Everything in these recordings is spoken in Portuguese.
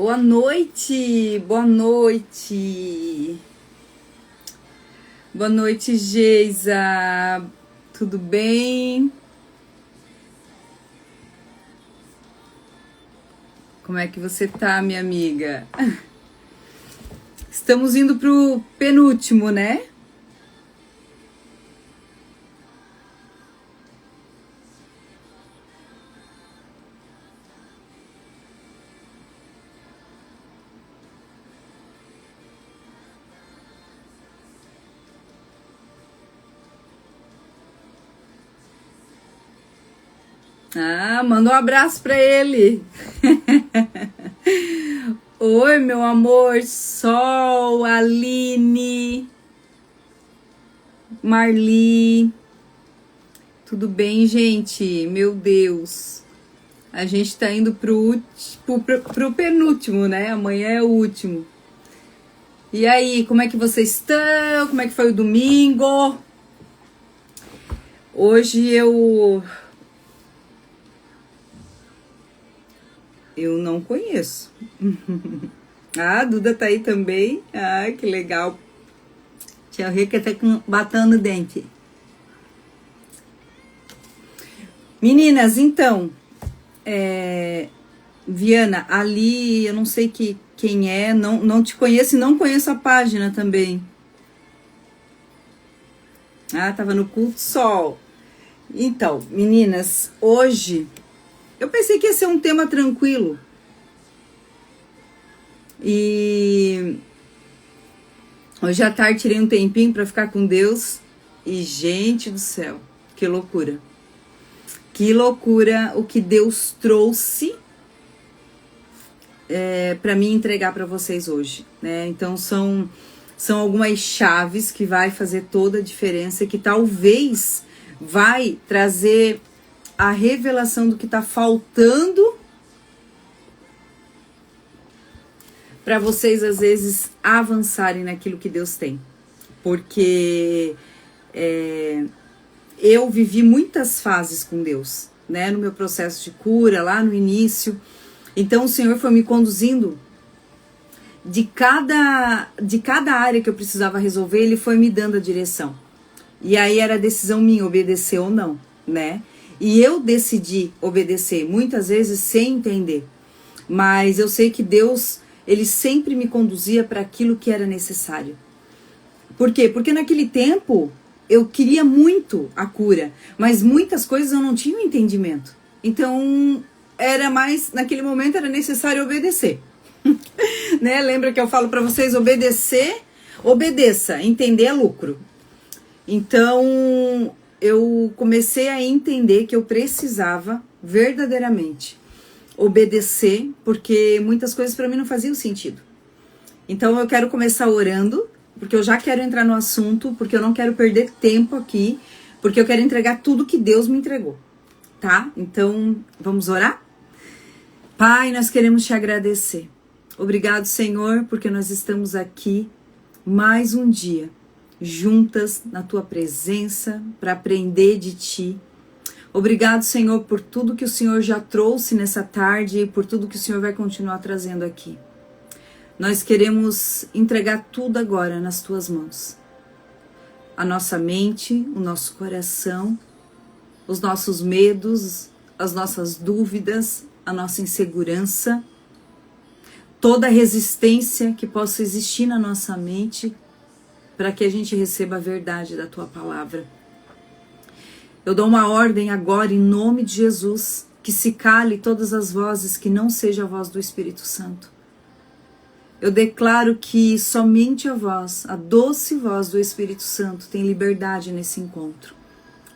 Boa noite, boa noite. Boa noite, Geisa. Tudo bem? Como é que você tá, minha amiga? Estamos indo pro penúltimo, né? Ah, manda um abraço pra ele. Oi, meu amor, Sol, Aline, Marli. Tudo bem, gente? Meu Deus. A gente tá indo pro penúltimo, né? Amanhã é o último. E aí, como é que vocês estão? Como é que foi o domingo? Hoje eu não conheço. Ah, a Duda tá aí também. Ah, que legal. Tia Rica tá batendo o dente. Meninas, então, Viana, ali eu não sei quem é, não te conheço e não conheço a página também. Ah, tava no culto sol. Então, meninas, hoje eu pensei que ia ser um tema tranquilo. E hoje à tarde tirei um tempinho para ficar com Deus. E, gente do céu, que loucura. Que loucura o que Deus trouxe para mim entregar para vocês hoje, né? Então são algumas chaves que vai fazer toda a diferença, que talvez vai trazer a revelação do que está faltando para vocês, às vezes, avançarem naquilo que Deus tem. Porque eu vivi muitas fases com Deus, né? No meu processo de cura, lá no início. Então, o Senhor foi me conduzindo de cada área que eu precisava resolver, Ele foi me dando a direção. E aí era a decisão minha, obedecer ou não, né? E eu decidi obedecer, muitas vezes sem entender. Mas eu sei que Deus, Ele sempre me conduzia para aquilo que era necessário. Por quê? Porque naquele tempo eu queria muito a cura, mas muitas coisas eu não tinha um entendimento. Então, naquele momento era necessário obedecer. Né? Lembra que eu falo para vocês, obedeça, entender é lucro. Então, eu comecei a entender que eu precisava verdadeiramente obedecer, porque muitas coisas para mim não faziam sentido. Então, eu quero começar orando, porque eu já quero entrar no assunto, porque eu não quero perder tempo aqui, porque eu quero entregar tudo que Deus me entregou, tá? Então, vamos orar? Pai, nós queremos te agradecer. Obrigado, Senhor, porque nós estamos aqui mais um dia, juntas na tua presença, para aprender de ti. Obrigado, Senhor, por tudo que o Senhor já trouxe nessa tarde e por tudo que o Senhor vai continuar trazendo aqui. Nós queremos entregar tudo agora nas tuas mãos. A nossa mente, o nosso coração, os nossos medos, as nossas dúvidas, a nossa insegurança, toda resistência que possa existir na nossa mente, para que a gente receba a verdade da tua palavra. Eu dou uma ordem agora em nome de Jesus, que se cale todas as vozes que não seja a voz do Espírito Santo. Eu declaro que somente a voz, a doce voz do Espírito Santo tem liberdade nesse encontro.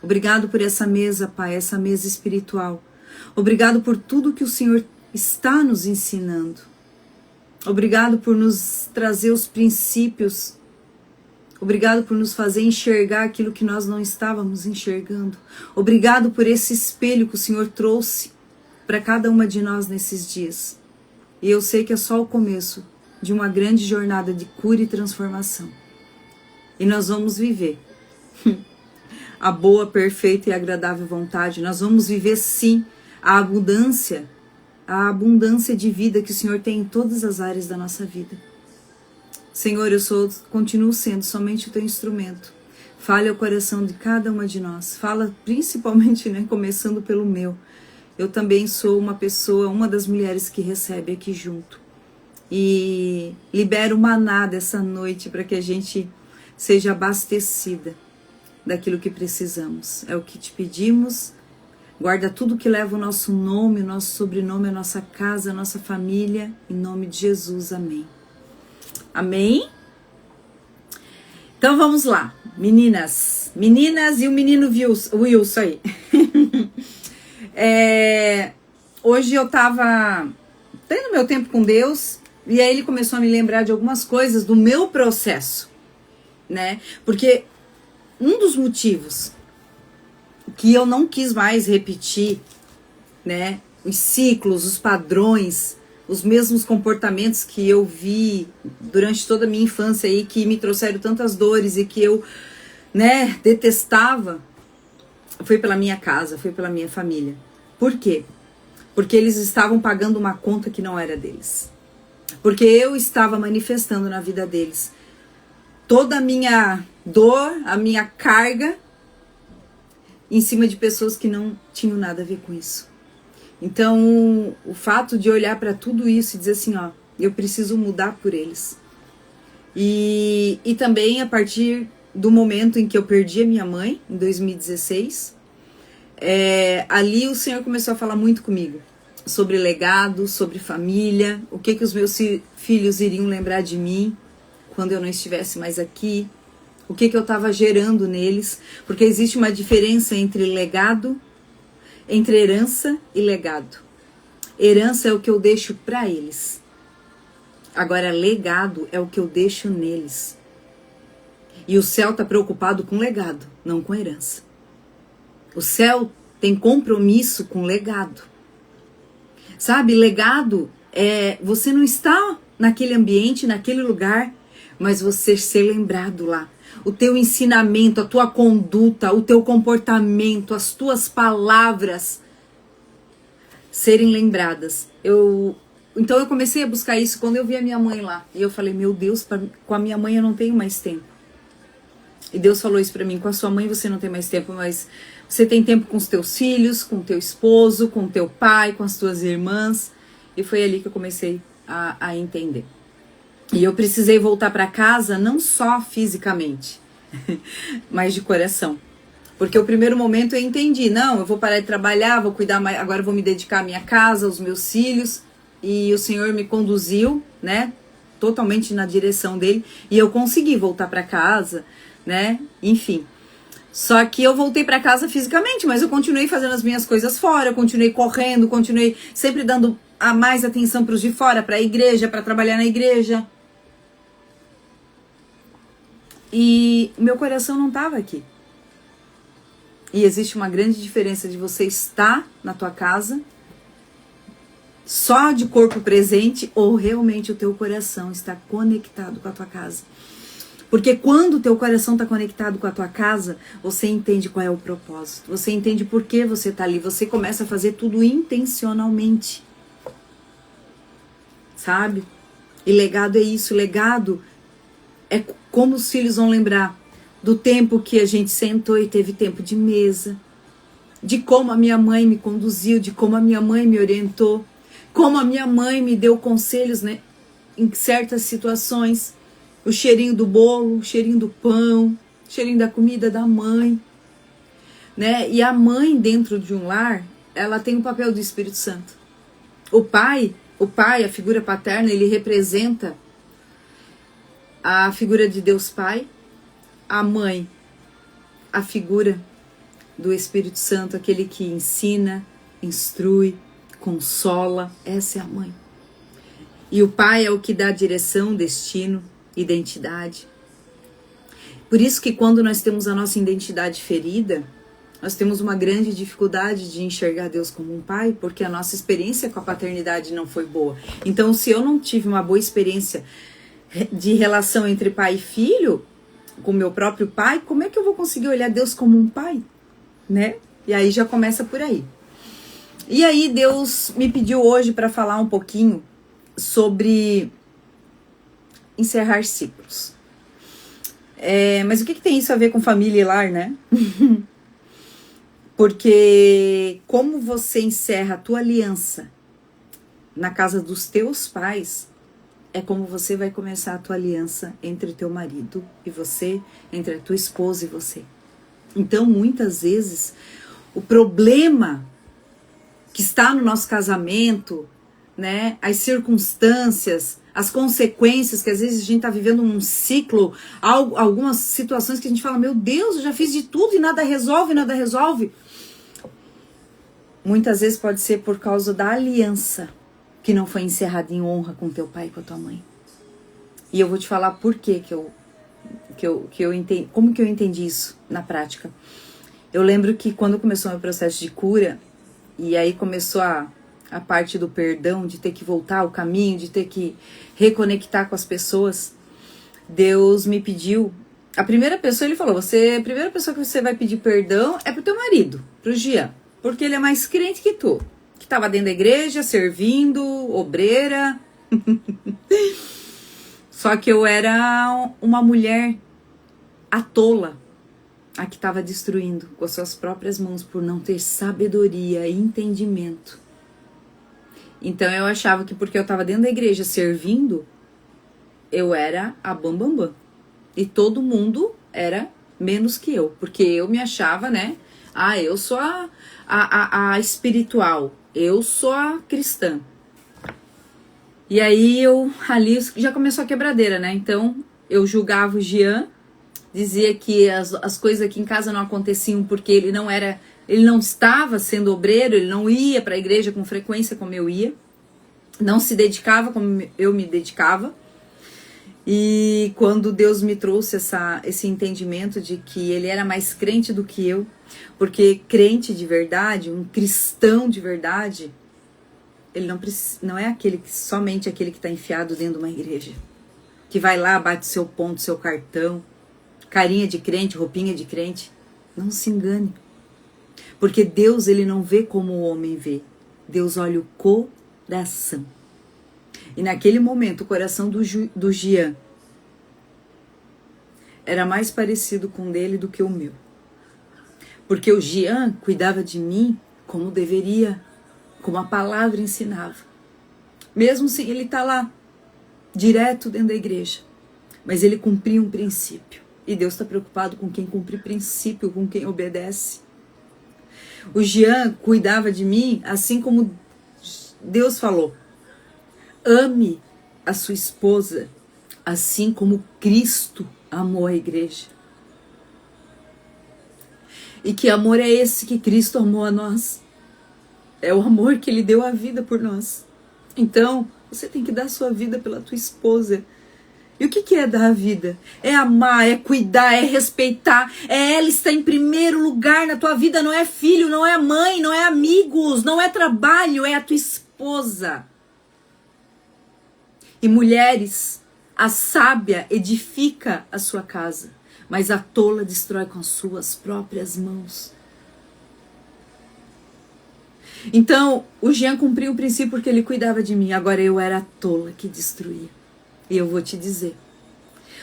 Obrigado por essa mesa, Pai, essa mesa espiritual. Obrigado por tudo que o Senhor está nos ensinando. Obrigado por nos trazer os princípios. Obrigado por nos fazer enxergar aquilo que nós não estávamos enxergando. Obrigado por esse espelho que o Senhor trouxe para cada uma de nós nesses dias. E eu sei que é só o começo de uma grande jornada de cura e transformação. E nós vamos viver a boa, perfeita e agradável vontade. Nós vamos viver, sim, a abundância a abundância de vida que o Senhor tem em todas as áreas da nossa vida. Senhor, continuo sendo somente o teu instrumento. Fale ao coração de cada uma de nós. Fala principalmente, começando pelo meu. Eu também sou uma das mulheres que recebe aqui junto. E libero maná dessa noite para que a gente seja abastecida daquilo que precisamos. É o que te pedimos. Guarda tudo que leva o nosso nome, o nosso sobrenome, a nossa casa, a nossa família. Em nome de Jesus, amém. Amém? Então vamos lá, meninas e o menino Wilson aí. Hoje eu tava tendo meu tempo com Deus e aí ele começou a me lembrar de algumas coisas do meu processo, né? Porque um dos motivos que eu não quis mais repetir, né, os ciclos, os padrões, os mesmos comportamentos que eu vi durante toda a minha infância aí, que me trouxeram tantas dores e que eu, detestava, foi pela minha casa, foi pela minha família. Por quê? Porque eles estavam pagando uma conta que não era deles. Porque eu estava manifestando na vida deles toda a minha dor, a minha carga, em cima de pessoas que não tinham nada a ver com isso. Então, o fato de olhar para tudo isso e dizer assim, eu preciso mudar por eles. E também a partir do momento em que eu perdi a minha mãe, em 2016, ali o Senhor começou a falar muito comigo sobre legado, sobre família, o que os meus filhos iriam lembrar de mim quando eu não estivesse mais aqui, o que eu estava gerando neles, porque existe uma diferença entre legado, entre herança e legado. Herança é o que eu deixo para eles. Agora, legado é o que eu deixo neles. E o céu está preocupado com legado, não com herança. O céu tem compromisso com legado. Sabe, legado é você não está naquele ambiente, naquele lugar, mas você ser lembrado lá. O teu ensinamento, a tua conduta, o teu comportamento, as tuas palavras serem lembradas. Então eu comecei a buscar isso quando eu vi a minha mãe lá. E eu falei, meu Deus, com a minha mãe eu não tenho mais tempo. E Deus falou isso pra mim, com a sua mãe você não tem mais tempo, mas você tem tempo com os teus filhos, com o teu esposo, com o teu pai, com as tuas irmãs. E foi ali que eu comecei a entender. E eu precisei voltar para casa não só fisicamente, mas de coração. Porque o primeiro momento eu entendi, não, eu vou parar de trabalhar, vou cuidar mais, agora eu vou me dedicar à minha casa, aos meus filhos. E o Senhor me conduziu, totalmente na direção dele. E eu consegui voltar para casa, enfim. Só que eu voltei para casa fisicamente, mas eu continuei fazendo as minhas coisas fora, eu continuei correndo, continuei sempre dando a mais atenção para os de fora, para a igreja, para trabalhar na igreja. E meu coração não estava aqui. E existe uma grande diferença de você estar na tua casa, só de corpo presente, ou realmente o teu coração está conectado com a tua casa. Porque quando o teu coração está conectado com a tua casa, você entende qual é o propósito. Você entende por que você está ali. Você começa a fazer tudo intencionalmente. Sabe? E legado é isso. Legado é como os filhos vão lembrar do tempo que a gente sentou e teve tempo de mesa. De como a minha mãe me conduziu, de como a minha mãe me orientou. Como a minha mãe me deu conselhos, em certas situações. O cheirinho do bolo, o cheirinho do pão, o cheirinho da comida da mãe, E a mãe dentro de um lar, ela tem o papel do Espírito Santo. O pai, a figura paterna, ele representa a figura de Deus Pai. A mãe, a figura do Espírito Santo, aquele que ensina, instrui, consola. Essa é a mãe. E o pai é o que dá direção, destino, identidade. Por isso que quando nós temos a nossa identidade ferida, nós temos uma grande dificuldade de enxergar Deus como um pai, porque a nossa experiência com a paternidade não foi boa. Então, se eu não tive uma boa experiência de relação entre pai e filho, com meu próprio pai, como é que eu vou conseguir olhar Deus como um pai? E aí já começa por aí. E aí Deus me pediu hoje para falar um pouquinho sobre encerrar ciclos. Mas o que tem isso a ver com família e lar, né? Porque como você encerra a tua aliança na casa dos teus pais, é como você vai começar a tua aliança entre teu marido e você, entre a tua esposa e você. Então, muitas vezes, o problema que está no nosso casamento, né, as circunstâncias, as consequências, que às vezes a gente está vivendo um ciclo, algumas situações que a gente fala, meu Deus, eu já fiz de tudo e nada resolve, nada resolve. Muitas vezes pode ser por causa da aliança que não foi encerrada em honra com teu pai e com a tua mãe. E eu vou te falar por que eu entendi, como que eu entendi isso na prática. Eu lembro que quando começou o meu processo de cura, e aí começou a parte do perdão, de ter que voltar ao caminho, de ter que reconectar com as pessoas, Deus me pediu, a primeira pessoa, ele falou, a primeira pessoa que você vai pedir perdão é pro teu marido, pro Jean, porque ele é mais crente que tu, que estava dentro da igreja, servindo, obreira. Só que eu era uma mulher a tola, a que estava destruindo com as suas próprias mãos por não ter sabedoria e entendimento. Então eu achava que porque eu estava dentro da igreja servindo, eu era a bambambam. E todo mundo era menos que eu, porque eu me achava, né? Ah, eu sou a espiritual, eu sou a cristã. E aí ali já começou a quebradeira, né? Então eu julgava o Jean, dizia que as coisas aqui em casa não aconteciam porque ele não estava sendo obreiro, ele não ia para a igreja com frequência como eu ia, não se dedicava como eu me dedicava. E quando Deus me trouxe esse entendimento de que ele era mais crente do que eu, porque crente de verdade, um cristão de verdade, ele não é somente aquele que está enfiado dentro de uma igreja, que vai lá, bate seu ponto, seu cartão, carinha de crente, roupinha de crente. Não se engane. Porque Deus, ele não vê como o homem vê. Deus olha o coração. E naquele momento, o coração do Jean era mais parecido com o dele do que o meu. Porque o Jean cuidava de mim como deveria, como a palavra ensinava. Mesmo sem ele estar lá, direto dentro da igreja. Mas ele cumpria um princípio. E Deus está preocupado com quem cumpre princípio, com quem obedece. O Jean cuidava de mim assim como Deus falou. Ame a sua esposa assim como Cristo amou a igreja. E que amor é esse que Cristo amou a nós? É o amor que ele deu a vida por nós. Então, você tem que dar a sua vida pela tua esposa. E o que é dar a vida? É amar, é cuidar, é respeitar. É ela estar em primeiro lugar na tua vida. Não é filho, não é mãe, não é amigos, não é trabalho, é a tua esposa. E mulheres, a sábia edifica a sua casa, mas a tola destrói com as suas próprias mãos. Então, o Jean cumpriu o princípio porque ele cuidava de mim. Agora eu era a tola que destruía. E eu vou te dizer.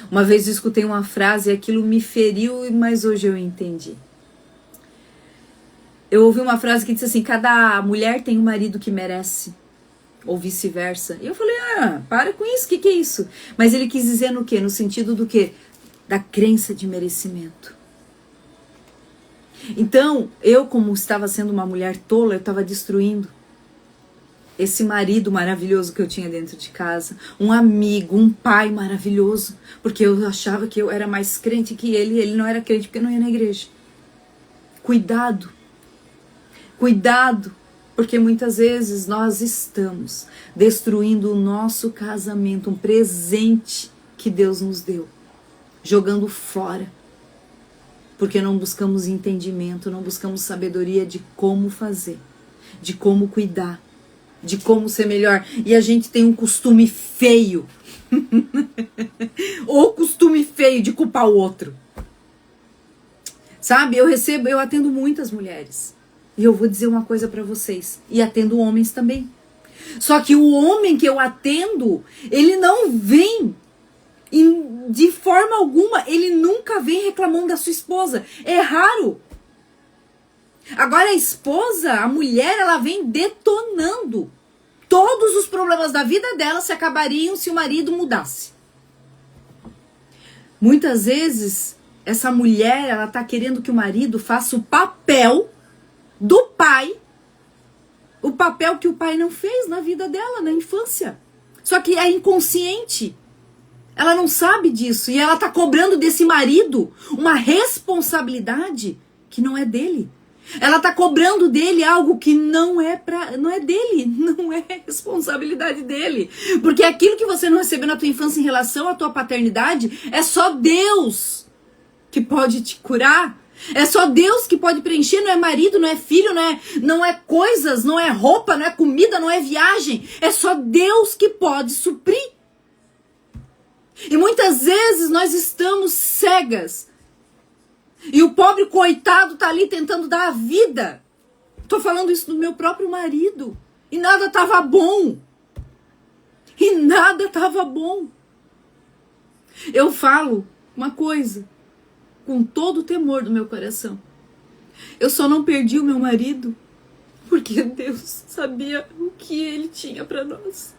Uma vez eu escutei uma frase e aquilo me feriu, mas hoje eu entendi. Eu ouvi uma frase que disse assim, cada mulher tem um marido que merece. Ou vice-versa. E eu falei, para com isso, o que é isso? Mas ele quis dizer no quê? No sentido do quê? Da crença de merecimento. Então, eu como estava sendo uma mulher tola, eu estava destruindo esse marido maravilhoso que eu tinha dentro de casa, um amigo, um pai maravilhoso, porque eu achava que eu era mais crente que ele não era crente porque não ia na igreja. Cuidado, porque muitas vezes nós estamos destruindo o nosso casamento, um presente que Deus nos deu, jogando fora, porque não buscamos entendimento, não buscamos sabedoria de como fazer, de como cuidar, de como ser melhor. E a gente tem um costume feio, ou costume feio de culpar o outro. Sabe, eu atendo muitas mulheres. E eu vou dizer uma coisa para vocês, e atendo homens também. Só que o homem que eu atendo, ele não vem de forma alguma, ele nunca vem reclamando da sua esposa. É raro. Agora a esposa, a mulher, ela vem detonando. Todos os problemas da vida dela se acabariam se o marido mudasse. Muitas vezes, essa mulher, ela tá querendo que o marido faça o papel do pai, o papel que o pai não fez na vida dela, na infância. Só que é inconsciente. Ela não sabe disso e ela tá cobrando desse marido uma responsabilidade que não é dele. Ela tá cobrando dele algo que não é dele, não é responsabilidade dele. Porque aquilo que você não recebeu na tua infância em relação à tua paternidade, é só Deus que pode te curar. É só Deus que pode preencher, não é marido, não é filho, não é coisas, não é roupa, não é comida, não é viagem. É só Deus que pode suprir. E muitas vezes nós estamos cegas. E o pobre coitado tá ali tentando dar a vida. Tô falando isso do meu próprio marido. E nada tava bom. E nada tava bom. Eu falo uma coisa com todo o temor do meu coração. Eu só não perdi o meu marido porque Deus sabia o que ele tinha para nós.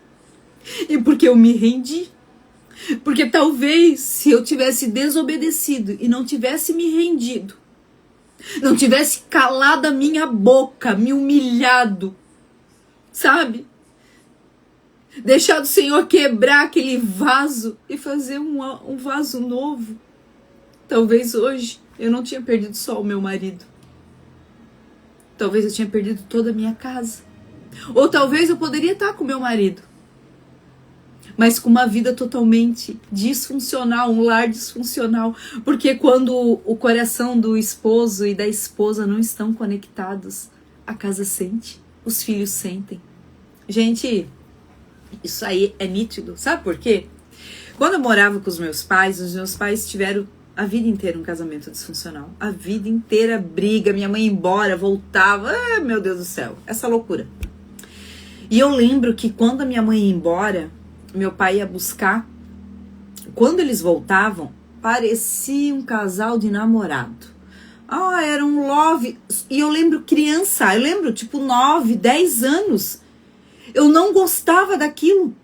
E porque eu me rendi. Porque talvez se eu tivesse desobedecido e não tivesse me rendido, não tivesse calado a minha boca, me humilhado, sabe? Deixado o Senhor quebrar aquele vaso e fazer um vaso novo. Talvez hoje eu não tinha perdido só o meu marido. Talvez eu tinha perdido toda a minha casa. Ou talvez eu poderia estar com meu marido, mas com uma vida totalmente disfuncional, um lar disfuncional. Porque quando o coração do esposo e da esposa não estão conectados, a casa sente, os filhos sentem. Gente, isso aí é nítido. Sabe por quê? Quando eu morava com os meus pais tiveram a vida inteira um casamento disfuncional. A vida inteira briga, minha mãe ia embora, voltava. Ah, meu Deus do céu, essa loucura. E eu lembro que quando a minha mãe ia embora, meu pai ia buscar. Quando eles voltavam, parecia um casal de namorado. Era um love. E eu lembro criança, tipo 9, 10 anos. Eu não gostava daquilo.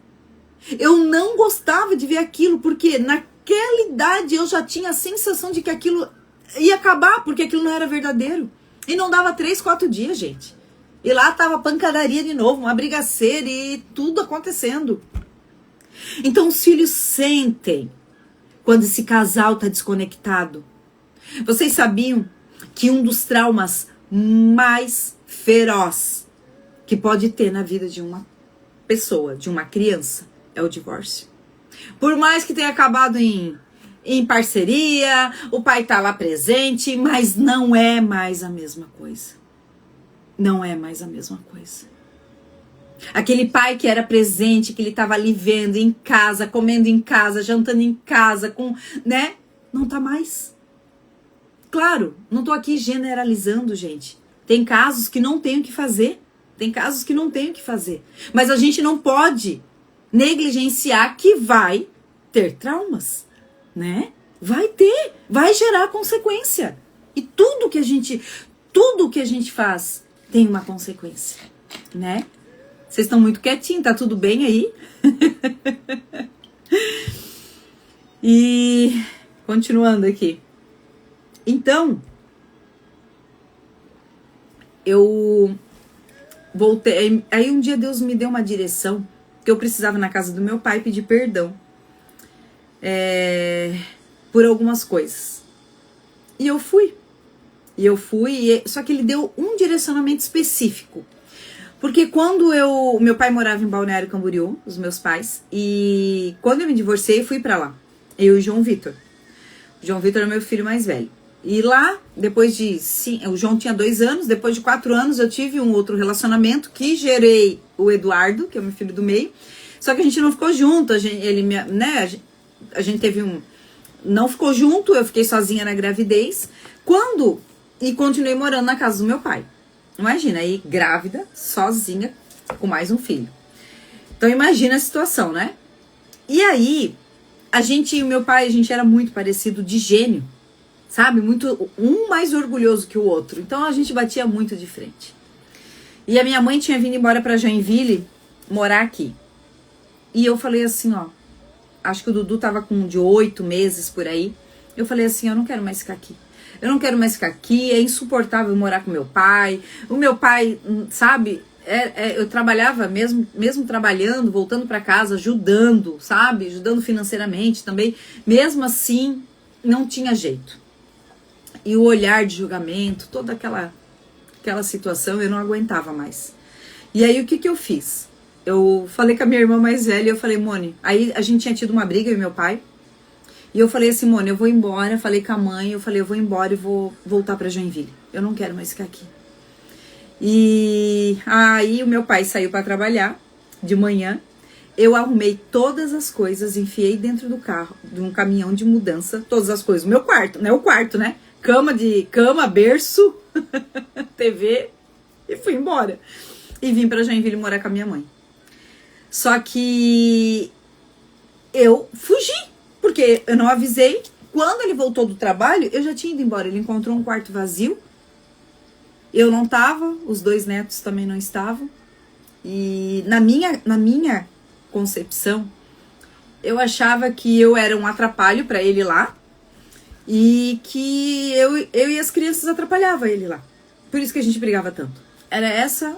Eu não gostava de ver aquilo, porque naquela idade eu já tinha a sensação de que aquilo ia acabar, porque aquilo não era verdadeiro. E não dava 3, 4 dias, gente. E lá tava pancadaria de novo, uma brigaceira e tudo acontecendo. Então os filhos sentem quando esse casal está desconectado. Vocês sabiam que um dos traumas mais feroz que pode ter na vida de uma pessoa, de uma criança, é o divórcio? Por mais que tenha acabado em parceria, o pai tá lá presente, mas não é mais a mesma coisa. Não é mais a mesma coisa. Aquele pai que era presente, que ele estava ali vendo em casa, comendo em casa, jantando em casa, não tá mais. Claro, não tô aqui generalizando, gente. Tem casos que não tem o que fazer. Mas a gente não pode negligenciar que vai ter traumas, né? Vai gerar consequência. E tudo que a gente faz tem uma consequência, né? Vocês estão muito quietinhos, tá tudo bem aí? E continuando aqui. Então, eu voltei. Aí um dia Deus me deu uma direção que eu precisava na casa do meu pai pedir perdão por algumas coisas. E eu fui. Só que ele deu um direcionamento específico. Porque quando meu pai morava em Balneário Camboriú, os meus pais, e quando eu me divorciei, eu fui pra lá. Eu e o João Vitor. O João Vitor é meu filho mais velho. E lá, o João tinha 2 anos, depois de 4 anos eu tive um outro relacionamento que gerei o Eduardo, que é o meu filho do meio. Só que a gente não ficou junto, a gente teve não ficou junto, eu fiquei sozinha na gravidez. E continuei morando na casa do meu pai. Imagina, aí grávida, sozinha, com mais um filho. Então imagina a situação, né? E aí, o meu pai, a gente era muito parecido de gênio, sabe? Muito, um mais orgulhoso que o outro. Então a gente batia muito de frente. E a minha mãe tinha vindo embora pra Joinville morar aqui. E eu falei assim, ó, acho que o Dudu tava com de 8 meses por aí. Eu falei assim, eu não quero mais ficar aqui. Eu não quero mais ficar aqui, é insuportável morar com meu pai. O meu pai, sabe, eu trabalhava mesmo trabalhando, voltando para casa, ajudando, sabe, ajudando financeiramente também. Mesmo assim, não tinha jeito. E o olhar de julgamento, toda aquela situação, eu não aguentava mais. E aí, o que eu fiz? Eu falei com a minha irmã mais velha, eu falei, Mone, aí a gente tinha tido uma briga, eu e meu pai, e eu falei assim, Mone, eu vou embora, falei com a mãe, eu falei, eu vou embora e vou voltar pra Joinville, eu não quero mais ficar aqui. E aí o meu pai saiu para trabalhar de manhã, eu arrumei todas as coisas, enfiei dentro do carro, de um caminhão de mudança, todas as coisas, o meu quarto, né, cama, berço, TV, e fui embora. E vim pra Joinville morar com a minha mãe. Só que eu fugi, porque eu não avisei. Quando ele voltou do trabalho, eu já tinha ido embora. Ele encontrou um quarto vazio. Eu não tava, os 2 netos também não estavam. E na minha concepção, eu achava que eu era um atrapalho pra ele lá. E que eu e as crianças atrapalhava ele lá. Por isso que a gente brigava tanto. Era essa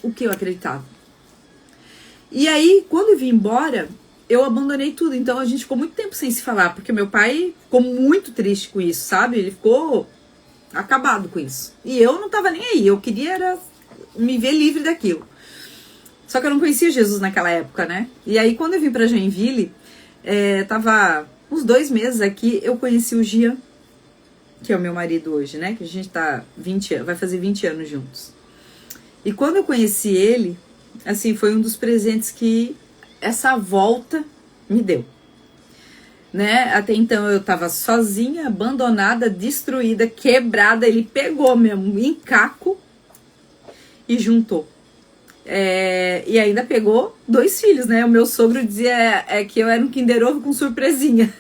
o que eu acreditava. E aí, quando eu vim embora, eu abandonei tudo. Então a gente ficou muito tempo sem se falar, porque meu pai ficou muito triste com isso, sabe? Ele ficou acabado com isso. E eu não tava nem aí, eu queria era me ver livre daquilo. Só que eu não conhecia Jesus naquela época, né? E aí, quando eu vim pra Joinville, tava uns 2 meses aqui, eu conheci o Gian, que é o meu marido hoje, né? Que a gente tá vai fazer 20 anos juntos. E quando eu conheci ele, assim, foi um dos presentes que essa volta me deu, né? Até então eu tava sozinha, abandonada, destruída, quebrada. Ele pegou mesmo em caco e juntou. E ainda pegou 2 filhos, né? O meu sogro dizia que eu era um Kinder Ovo com surpresinha.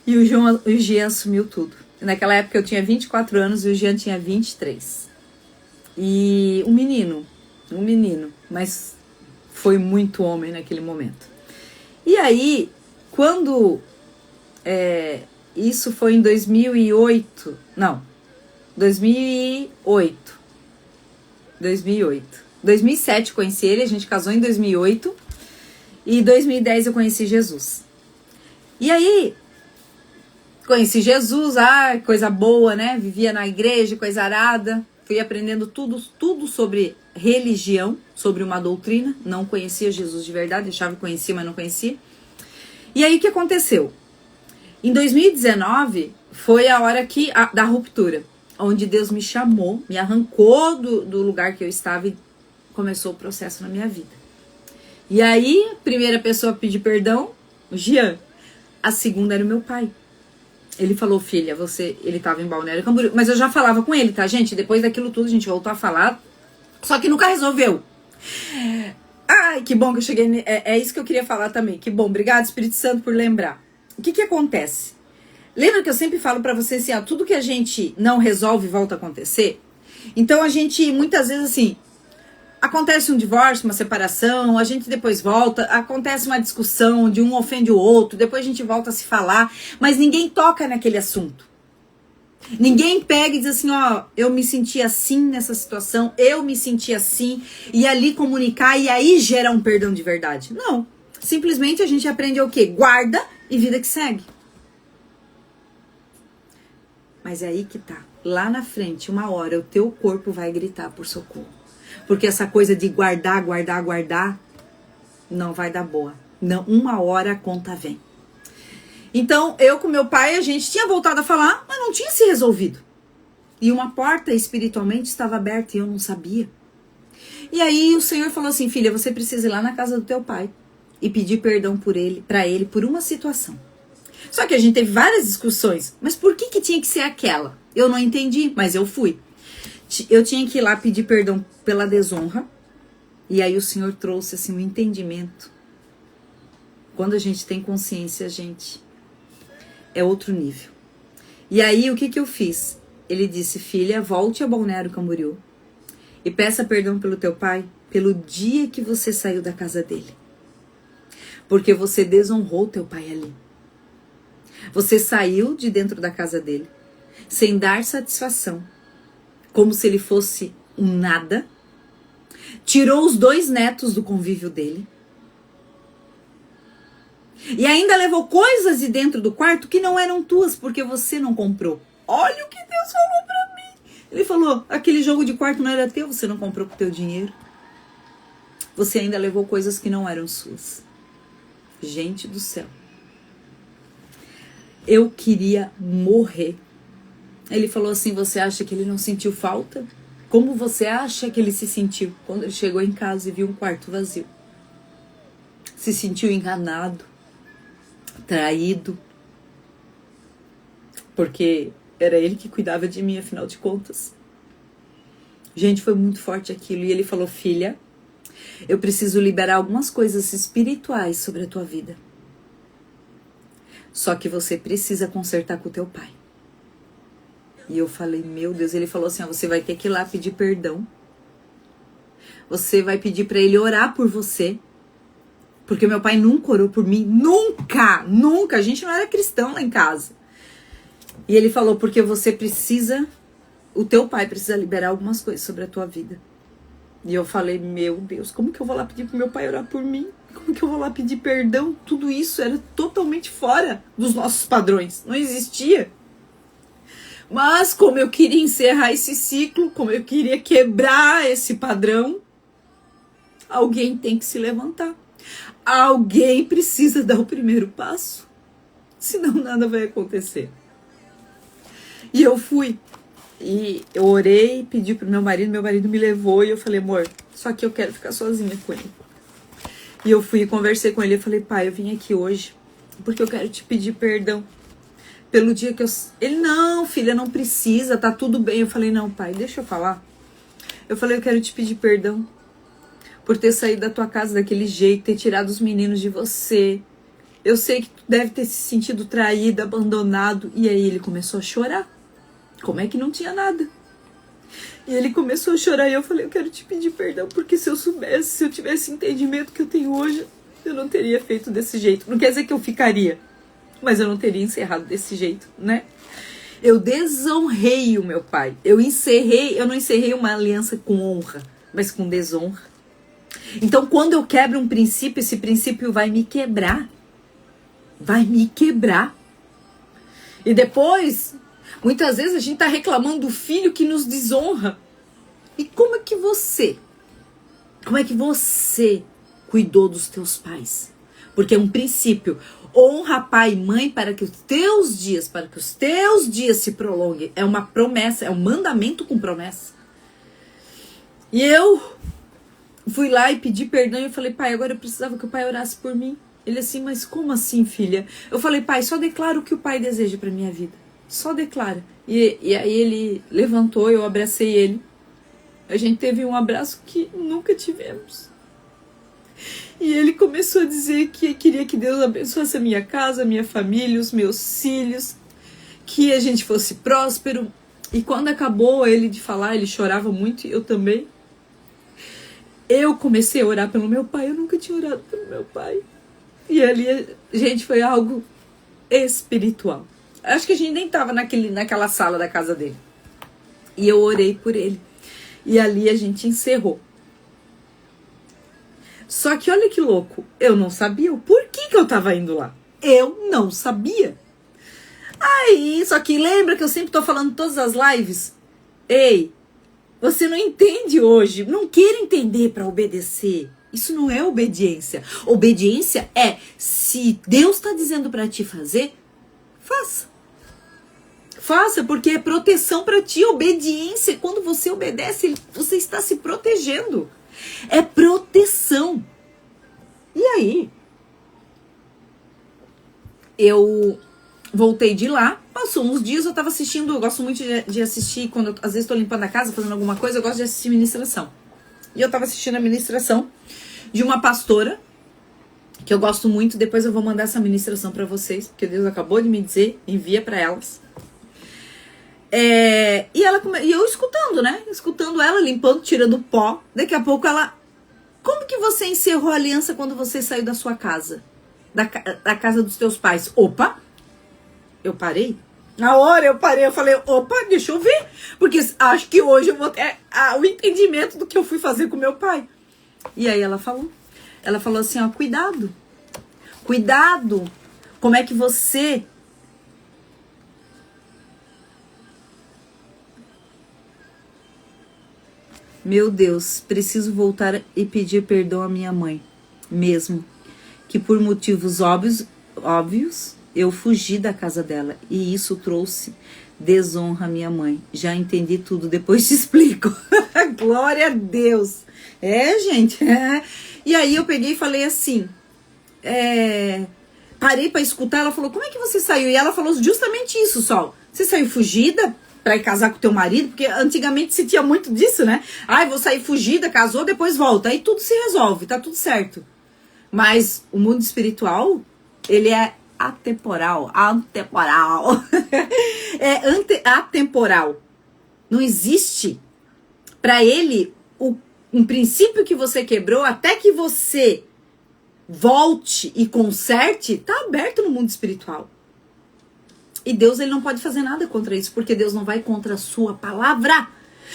E o Gian assumiu tudo. Naquela época eu tinha 24 anos e o Gian tinha 23. E um menino, mas foi muito homem naquele momento. E aí, quando isso foi em 2008, 2007 conheci ele, a gente casou em 2008 e em 2010 eu conheci Jesus. E aí, conheci Jesus, coisa boa, né? Vivia na igreja, coisa arada. Fui aprendendo tudo sobre religião, sobre uma doutrina. Não conhecia Jesus de verdade, achava que conhecia, mas não conhecia. E aí o que aconteceu? Em 2019 foi a hora da ruptura, onde Deus me chamou, me arrancou do lugar que eu estava e começou o processo na minha vida. E aí, a primeira pessoa a pedir perdão, o Gian. A segunda era o meu pai. Ele falou, filha, ele tava em Balneário Camboriú. Mas eu já falava com ele, tá, gente? Depois daquilo tudo, a gente voltou a falar. Só que nunca resolveu. Ai, que bom que eu cheguei... É isso que eu queria falar também. Que bom. Obrigada, Espírito Santo, por lembrar. O que acontece? Lembra que eu sempre falo pra vocês assim, tudo que a gente não resolve volta a acontecer? Então, a gente, muitas vezes, assim... Acontece um divórcio, uma separação, a gente depois volta, acontece uma discussão, de um ofende o outro, depois a gente volta a se falar, mas ninguém toca naquele assunto. Ninguém pega e diz assim, eu me senti assim nessa situação, eu me senti assim, e ali comunicar e aí gera um perdão de verdade. Não, simplesmente a gente aprende o quê? Guarda e vida que segue. Mas é aí que tá, lá na frente, uma hora, o teu corpo vai gritar por socorro. Porque essa coisa de guardar, não vai dar boa. Não, uma hora a conta vem. Então, eu com meu pai, a gente tinha voltado a falar, mas não tinha se resolvido. E uma porta espiritualmente estava aberta e eu não sabia. E aí o Senhor falou assim, filha, você precisa ir lá na casa do teu pai e pedir perdão pra ele por uma situação. Só que a gente teve várias discussões. Mas por que tinha que ser aquela? Eu não entendi, mas eu fui. Eu tinha que ir lá pedir perdão pela desonra. E aí o Senhor trouxe assim um entendimento. Quando a gente tem consciência, gente, é outro nível. E aí o que eu fiz? Ele disse: filha, volte a Balneário Camboriú e peça perdão pelo teu pai pelo dia que você saiu da casa dele. Porque você desonrou teu pai ali. Você saiu de dentro da casa dele sem dar satisfação, como se ele fosse um nada. Tirou os 2 netos do convívio dele. E ainda levou coisas de dentro do quarto que não eram tuas, porque você não comprou. Olha o que Deus falou pra mim. Ele falou: aquele jogo de quarto não era teu, você não comprou com teu dinheiro. Você ainda levou coisas que não eram suas. Gente do céu. Eu queria morrer. Ele falou assim: você acha que ele não sentiu falta? Como você acha que ele se sentiu quando ele chegou em casa e viu um quarto vazio? Se sentiu enganado, traído, porque era ele que cuidava de mim, afinal de contas. Gente, foi muito forte aquilo. E ele falou: filha, eu preciso liberar algumas coisas espirituais sobre a tua vida. Só que você precisa consertar com o teu pai. E eu falei: meu Deus. Ele falou assim: você vai ter que ir lá pedir perdão. Você vai pedir pra ele orar por você. Porque meu pai nunca orou por mim. Nunca, nunca. A gente não era cristão lá em casa. E ele falou: porque você precisa, o teu pai precisa liberar algumas coisas sobre a tua vida. E eu falei: meu Deus, como que eu vou lá pedir pro meu pai orar por mim? Como que eu vou lá pedir perdão? Tudo isso era totalmente fora dos nossos padrões. Não existia. Mas como eu queria encerrar esse ciclo, como eu queria quebrar esse padrão, alguém tem que se levantar. Alguém precisa dar o primeiro passo. Senão nada vai acontecer. E eu fui. E eu orei, pedi pro meu marido me levou e eu falei: amor, só que eu quero ficar sozinha com ele. E eu fui e conversei com ele. Eu falei: pai, eu vim aqui hoje porque eu quero te pedir perdão pelo dia que eu... Ele: não, filha, não precisa, tá tudo bem. Eu falei: não, pai, deixa eu falar. Eu falei: eu quero te pedir perdão por ter saído da tua casa daquele jeito, ter tirado os meninos de você. Eu sei que tu deve ter se sentido traído, abandonado. E aí ele começou a chorar. Como é que não tinha nada? E ele começou a chorar e eu falei: eu quero te pedir perdão, porque se eu soubesse, se eu tivesse entendimento que eu tenho hoje, eu não teria feito desse jeito. Não quer dizer que eu ficaria, mas eu não teria encerrado desse jeito, né? Eu desonrei o meu pai. Eu não encerrei uma aliança com honra, mas com desonra. Então, quando eu quebro um princípio, esse princípio vai me quebrar. Vai me quebrar. E depois, muitas vezes a gente tá reclamando do filho que nos desonra. E como é que você cuidou dos teus pais? Porque é um princípio. Honra pai e mãe para que os teus dias se prolonguem. É uma promessa, é um mandamento com promessa. E eu fui lá e pedi perdão e eu falei: pai, agora eu precisava que o pai orasse por mim. Ele assim: mas como assim, filha? Eu falei: pai, só declara o que o pai deseja para minha vida. Só declara. E aí ele levantou, eu abracei ele. A gente teve um abraço que nunca tivemos. E ele começou a dizer que queria que Deus abençoasse a minha casa, a minha família, os meus filhos, que a gente fosse próspero. E quando acabou ele de falar, ele chorava muito, e eu também. Eu comecei a orar pelo meu pai, eu nunca tinha orado pelo meu pai. E ali, gente, foi algo espiritual. Acho que a gente nem estava naquela sala da casa dele. E eu orei por ele. E ali a gente encerrou. Só que olha que louco, eu não sabia o porquê que eu tava indo lá. Eu não sabia. Aí, só que lembra que eu sempre tô falando todas as lives? Ei, você não entende hoje, não queira entender para obedecer. Isso não é obediência. Obediência é, se Deus tá dizendo para ti fazer, faça. Faça, porque é proteção para ti. Obediência, quando você obedece, você está se protegendo. É proteção. E aí, eu Voltei de lá, passou uns dias, eu tava assistindo, eu gosto muito de assistir, quando eu, às vezes tô limpando a casa, fazendo alguma coisa, eu gosto de assistir ministração. E eu tava assistindo a ministração de uma pastora, que eu gosto muito, depois eu vou mandar essa ministração pra vocês, porque Deus acabou de me dizer, envia pra elas. E eu escutando, né? Escutando ela, limpando, tirando pó. Daqui a pouco ela... Como que você encerrou a aliança quando você saiu da sua casa? Da casa dos teus pais? Opa! Eu parei. Na hora eu parei, eu falei, opa, deixa eu ver. Porque acho que hoje eu vou ter o entendimento do que eu fui fazer com meu pai. E aí ela falou assim, ó, cuidado. Cuidado. Como é que você... Meu Deus, preciso voltar e pedir perdão à minha mãe. Mesmo que por motivos óbvios, eu fugi da casa dela e isso trouxe desonra à minha mãe. Já entendi tudo, depois te explico. Glória a Deus. Gente. E aí eu peguei e falei assim, parei pra escutar, ela falou, como é que você saiu? E ela falou justamente isso, Sol. Você saiu fugida pra ir casar com teu marido? Porque antigamente se tinha muito disso, né? Ai, vou sair fugida, casou, depois volta. Aí tudo se resolve, tá tudo certo. Mas o mundo espiritual, ele é atemporal. Atemporal. Não existe para ele um princípio que você quebrou, até que você volte e conserte, tá aberto no mundo espiritual. E Deus, ele não pode fazer nada contra isso, porque Deus não vai contra a sua palavra.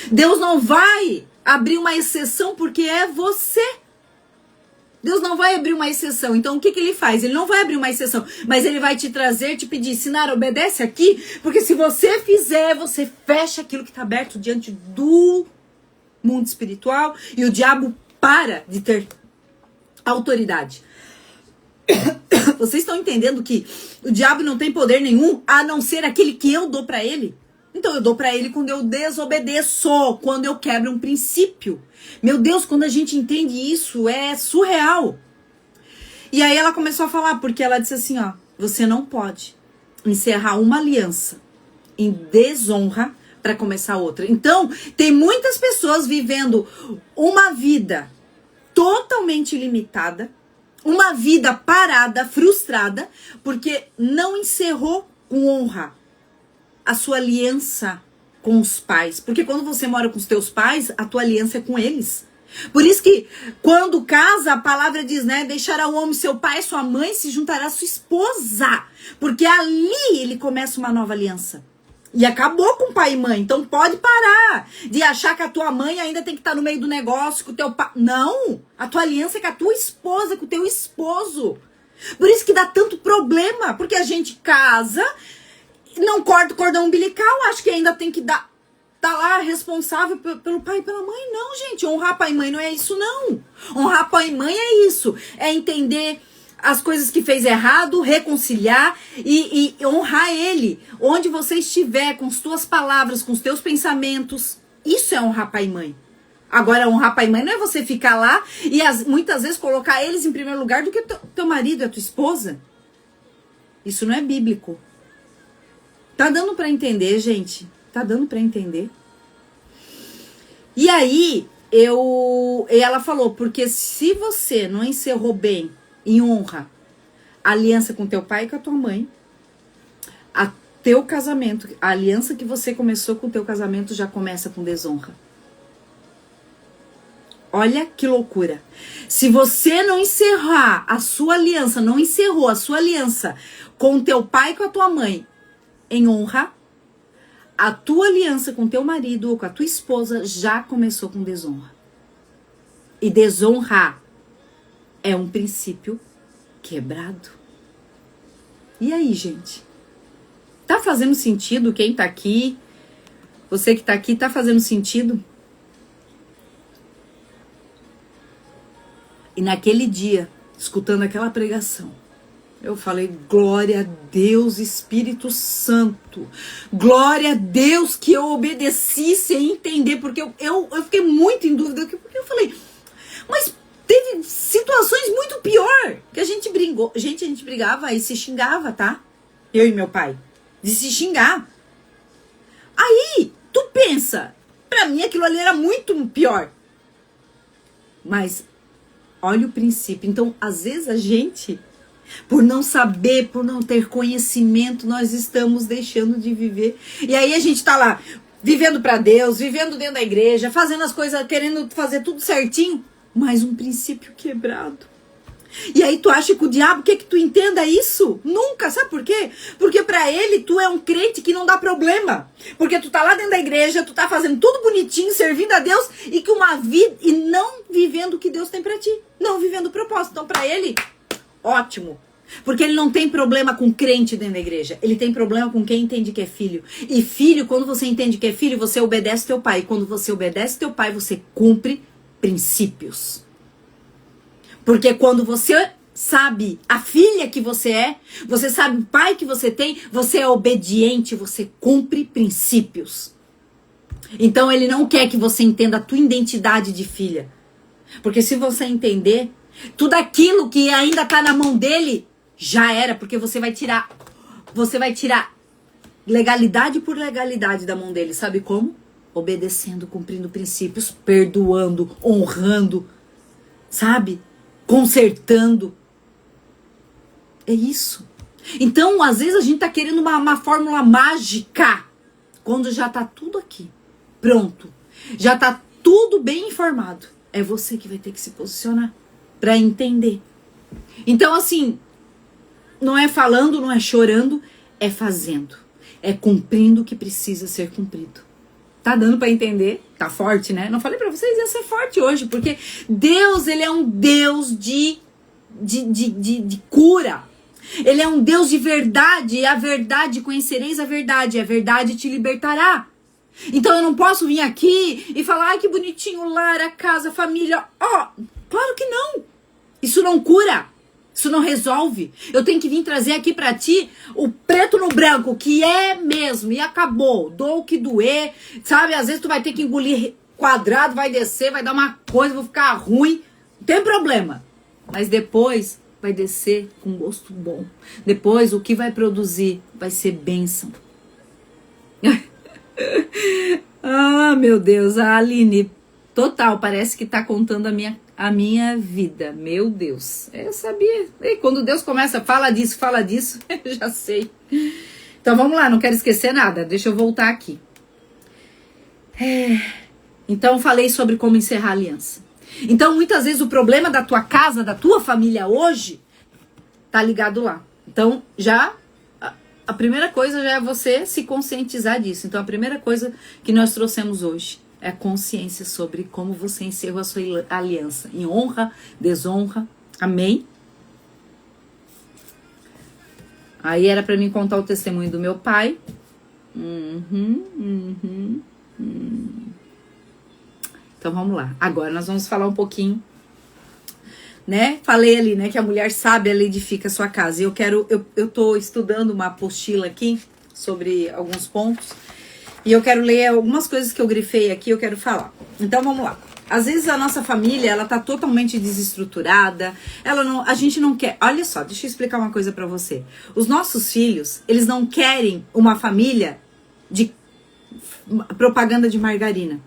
Deus não vai abrir uma exceção porque é você. Deus não vai abrir uma exceção. Então, o que ele faz? Ele não vai abrir uma exceção, mas ele vai te trazer, te pedir, Sinara, obedece aqui, porque se você fizer, você fecha aquilo que está aberto diante do mundo espiritual e o diabo para de ter autoridade. Vocês estão entendendo que o diabo não tem poder nenhum a não ser aquele que eu dou para ele? Então eu dou para ele quando eu desobedeço, quando eu quebro um princípio. Meu Deus, quando a gente entende isso, é surreal. E aí ela começou a falar, porque ela disse assim, ó, você não pode encerrar uma aliança em desonra para começar outra. Então, tem muitas pessoas vivendo uma vida totalmente limitada, uma vida parada, frustrada, porque não encerrou com honra a sua aliança com os pais. Porque quando você mora com os teus pais, a tua aliança é com eles. Por isso que quando casa, a palavra diz, né? Deixará o homem seu pai, sua mãe, se juntará a sua esposa. Porque ali ele começa uma nova aliança. E acabou com pai e mãe. Então pode parar de achar que a tua mãe ainda tem que estar no meio do negócio com o teu pai. Não! A tua aliança é com a tua esposa, com o teu esposo. Por isso que dá tanto problema. Porque a gente casa, não corta o cordão umbilical, acho que ainda tem que tá lá responsável pelo pai e pela mãe. Não, gente, honrar pai e mãe não é isso, não. Honrar pai e mãe é isso. É entender as coisas que fez errado, reconciliar e honrar ele. Onde você estiver, com as tuas palavras, com os teus pensamentos. Isso é honrar pai e mãe. Agora, honrar pai e mãe não é você ficar lá e muitas vezes colocar eles em primeiro lugar do que teu marido e a tua esposa. Isso não é bíblico. Tá dando pra entender, gente? Tá dando pra entender? E aí, ela falou, porque se você não encerrou bem, em honra, a aliança com teu pai e com a tua mãe, teu casamento, a aliança que você começou com o teu casamento já começa com desonra. Olha que loucura. Se você não encerrar a sua aliança, não encerrou a sua aliança com teu pai e com a tua mãe, em honra, a tua aliança com teu marido ou com a tua esposa já começou com desonra. E desonrar é um princípio quebrado. E aí, gente? Tá fazendo sentido quem tá aqui? Você que tá aqui, tá fazendo sentido? E naquele dia, escutando aquela pregação, eu falei, glória a Deus, Espírito Santo. Glória a Deus que eu obedeci sem entender. Porque eu fiquei muito em dúvida. Porque eu falei, mas teve situações muito pior. Que a gente brigou. Gente, a gente brigava e se xingava, tá? eu e meu pai, de se xingar. Aí, tu pensa, pra mim aquilo ali era muito pior. Mas, olha o princípio. Então, às vezes a gente, por não saber, por não ter conhecimento, nós estamos deixando de viver. E aí a gente tá lá, vivendo pra Deus, vivendo dentro da igreja, fazendo as coisas, querendo fazer tudo certinho, mas um princípio quebrado. E aí tu acha que o diabo quer que tu entenda isso? Nunca, sabe por quê? Porque pra ele tu é um crente que não dá problema. Porque tu tá lá dentro da igreja, tu tá fazendo tudo bonitinho, servindo a Deus e que uma vida e não vivendo o que Deus tem pra ti, não vivendo o propósito. Então pra ele, ótimo. Porque ele não tem problema com crente dentro da igreja. Ele tem problema com quem entende que é filho. E filho, quando você entende que é filho, você obedece teu pai. E quando você obedece teu pai, você cumpre princípios. Porque quando você sabe a filha que você é, você sabe o pai que você tem, você é obediente, você cumpre princípios. Então ele não quer que você entenda a tua identidade de filha. Porque se você entender, tudo aquilo que ainda tá na mão dele, já era. Porque você vai tirar legalidade por legalidade da mão dele. Sabe como? Obedecendo, cumprindo princípios, perdoando, honrando, sabe? Consertando. É isso. Então, às vezes a gente tá querendo uma fórmula mágica, quando já tá tudo aqui, pronto. Já tá tudo bem informado. É você que vai ter que se posicionar para entender. Então, assim, não é falando, não é chorando, é fazendo. É cumprindo o que precisa ser cumprido. Tá dando para entender? Tá forte, né? Não falei para vocês, ia ser forte hoje, porque Deus, ele é um Deus de cura. Ele é um Deus de verdade, e a verdade, conhecereis a verdade, e a verdade te libertará. Então eu não posso vir aqui e falar, ai que bonitinho, lar, a casa, a família. Ó, claro que não. Isso não cura. Isso não resolve. Eu tenho que vir trazer aqui pra ti o preto no branco, que é mesmo, e acabou. Dou o que doer, sabe? Às vezes tu vai ter que engolir quadrado, vai descer, vai dar uma coisa, vai ficar ruim. Não tem problema. Mas depois vai descer com gosto bom. Depois o que vai produzir vai ser bênção. Ah, meu Deus, a Aline, total, parece que tá contando a minha vida. Meu Deus, eu sabia. E quando Deus começa, fala disso, eu já sei. Então vamos lá, não quero esquecer nada. Deixa eu voltar aqui. Então falei sobre como encerrar a aliança. Então muitas vezes o problema da tua casa, da tua família hoje, tá ligado lá. Então já a primeira coisa já é você se conscientizar disso. Então a primeira coisa que nós trouxemos hoje é a consciência sobre como você encerrou a sua aliança. Em honra, desonra. Amém? Aí era para mim contar o testemunho do meu pai. Então vamos lá. Agora nós vamos falar um pouquinho, né? Falei ali, né, que a mulher sábia, ela edifica a sua casa. E eu tô estudando uma apostila aqui sobre alguns pontos. E eu quero ler algumas coisas que eu grifei aqui, eu quero falar. Então vamos lá. Às vezes a nossa família, ela tá totalmente desestruturada. A gente não quer. Olha só, deixa eu explicar uma coisa pra você. Os nossos filhos, eles não querem uma família de propaganda de margarina.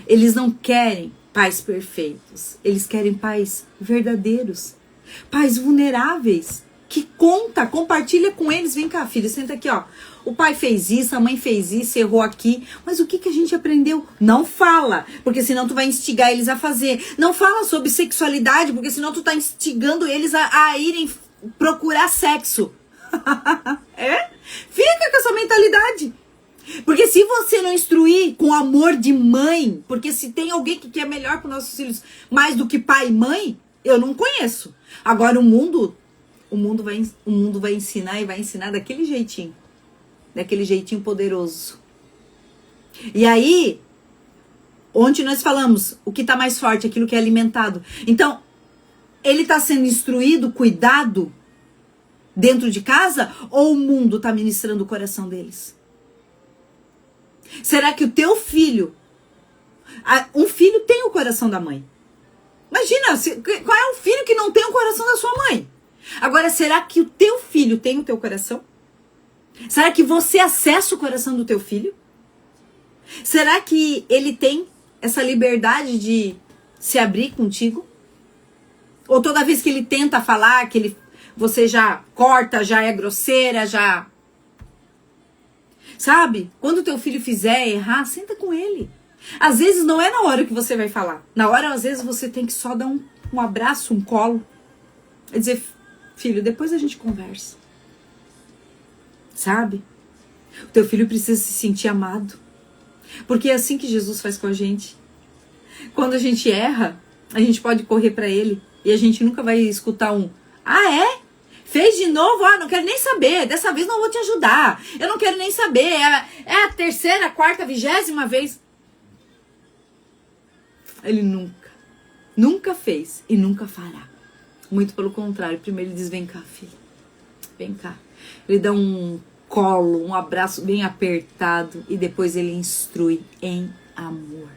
Eles não querem pais perfeitos. Eles querem pais verdadeiros. Pais vulneráveis. Que compartilha com eles. Vem cá, filho, senta aqui, ó. O pai fez isso, a mãe fez isso, errou aqui. Mas o que a gente aprendeu? Não fala, porque senão tu vai instigar eles a fazer. Não fala sobre sexualidade, porque senão tu tá instigando eles a irem procurar sexo. Fica com essa mentalidade. Porque se você não instruir com amor de mãe, porque se tem alguém que quer melhor para os nossos filhos mais do que pai e mãe, eu não conheço. Agora o mundo vai ensinar e vai ensinar daquele jeitinho poderoso. E aí, onde nós falamos, o que está mais forte, aquilo que é alimentado. Então, ele está sendo instruído, cuidado dentro de casa, ou o mundo está ministrando o coração deles? Será que o teu filho, um filho tem o coração da mãe? Imagina, qual é o filho que não tem o coração da sua mãe? Agora, será que o teu filho tem o teu coração? Será que você acessa o coração do teu filho? Será que ele tem essa liberdade de se abrir contigo? Ou toda vez que ele tenta falar, você já corta, já é grosseira, já... Sabe? Quando o teu filho fizer errar, senta com ele. Às vezes não é na hora que você vai falar. Na hora, às vezes, você tem que só dar um abraço, um colo. É dizer, filho, depois a gente conversa. Sabe? O teu filho precisa se sentir amado. Porque é assim que Jesus faz com a gente. Quando a gente erra, a gente pode correr pra ele. E a gente nunca vai escutar ah, é? Fez de novo? Ah, não quero nem saber. Dessa vez não vou te ajudar. Eu não quero nem saber. É a terceira, quarta, 20ª vez. Ele nunca fez e nunca fará. Muito pelo contrário. Primeiro ele diz, vem cá, filho. Vem cá. Ele dá um colo, um abraço bem apertado. E depois ele instrui em amor.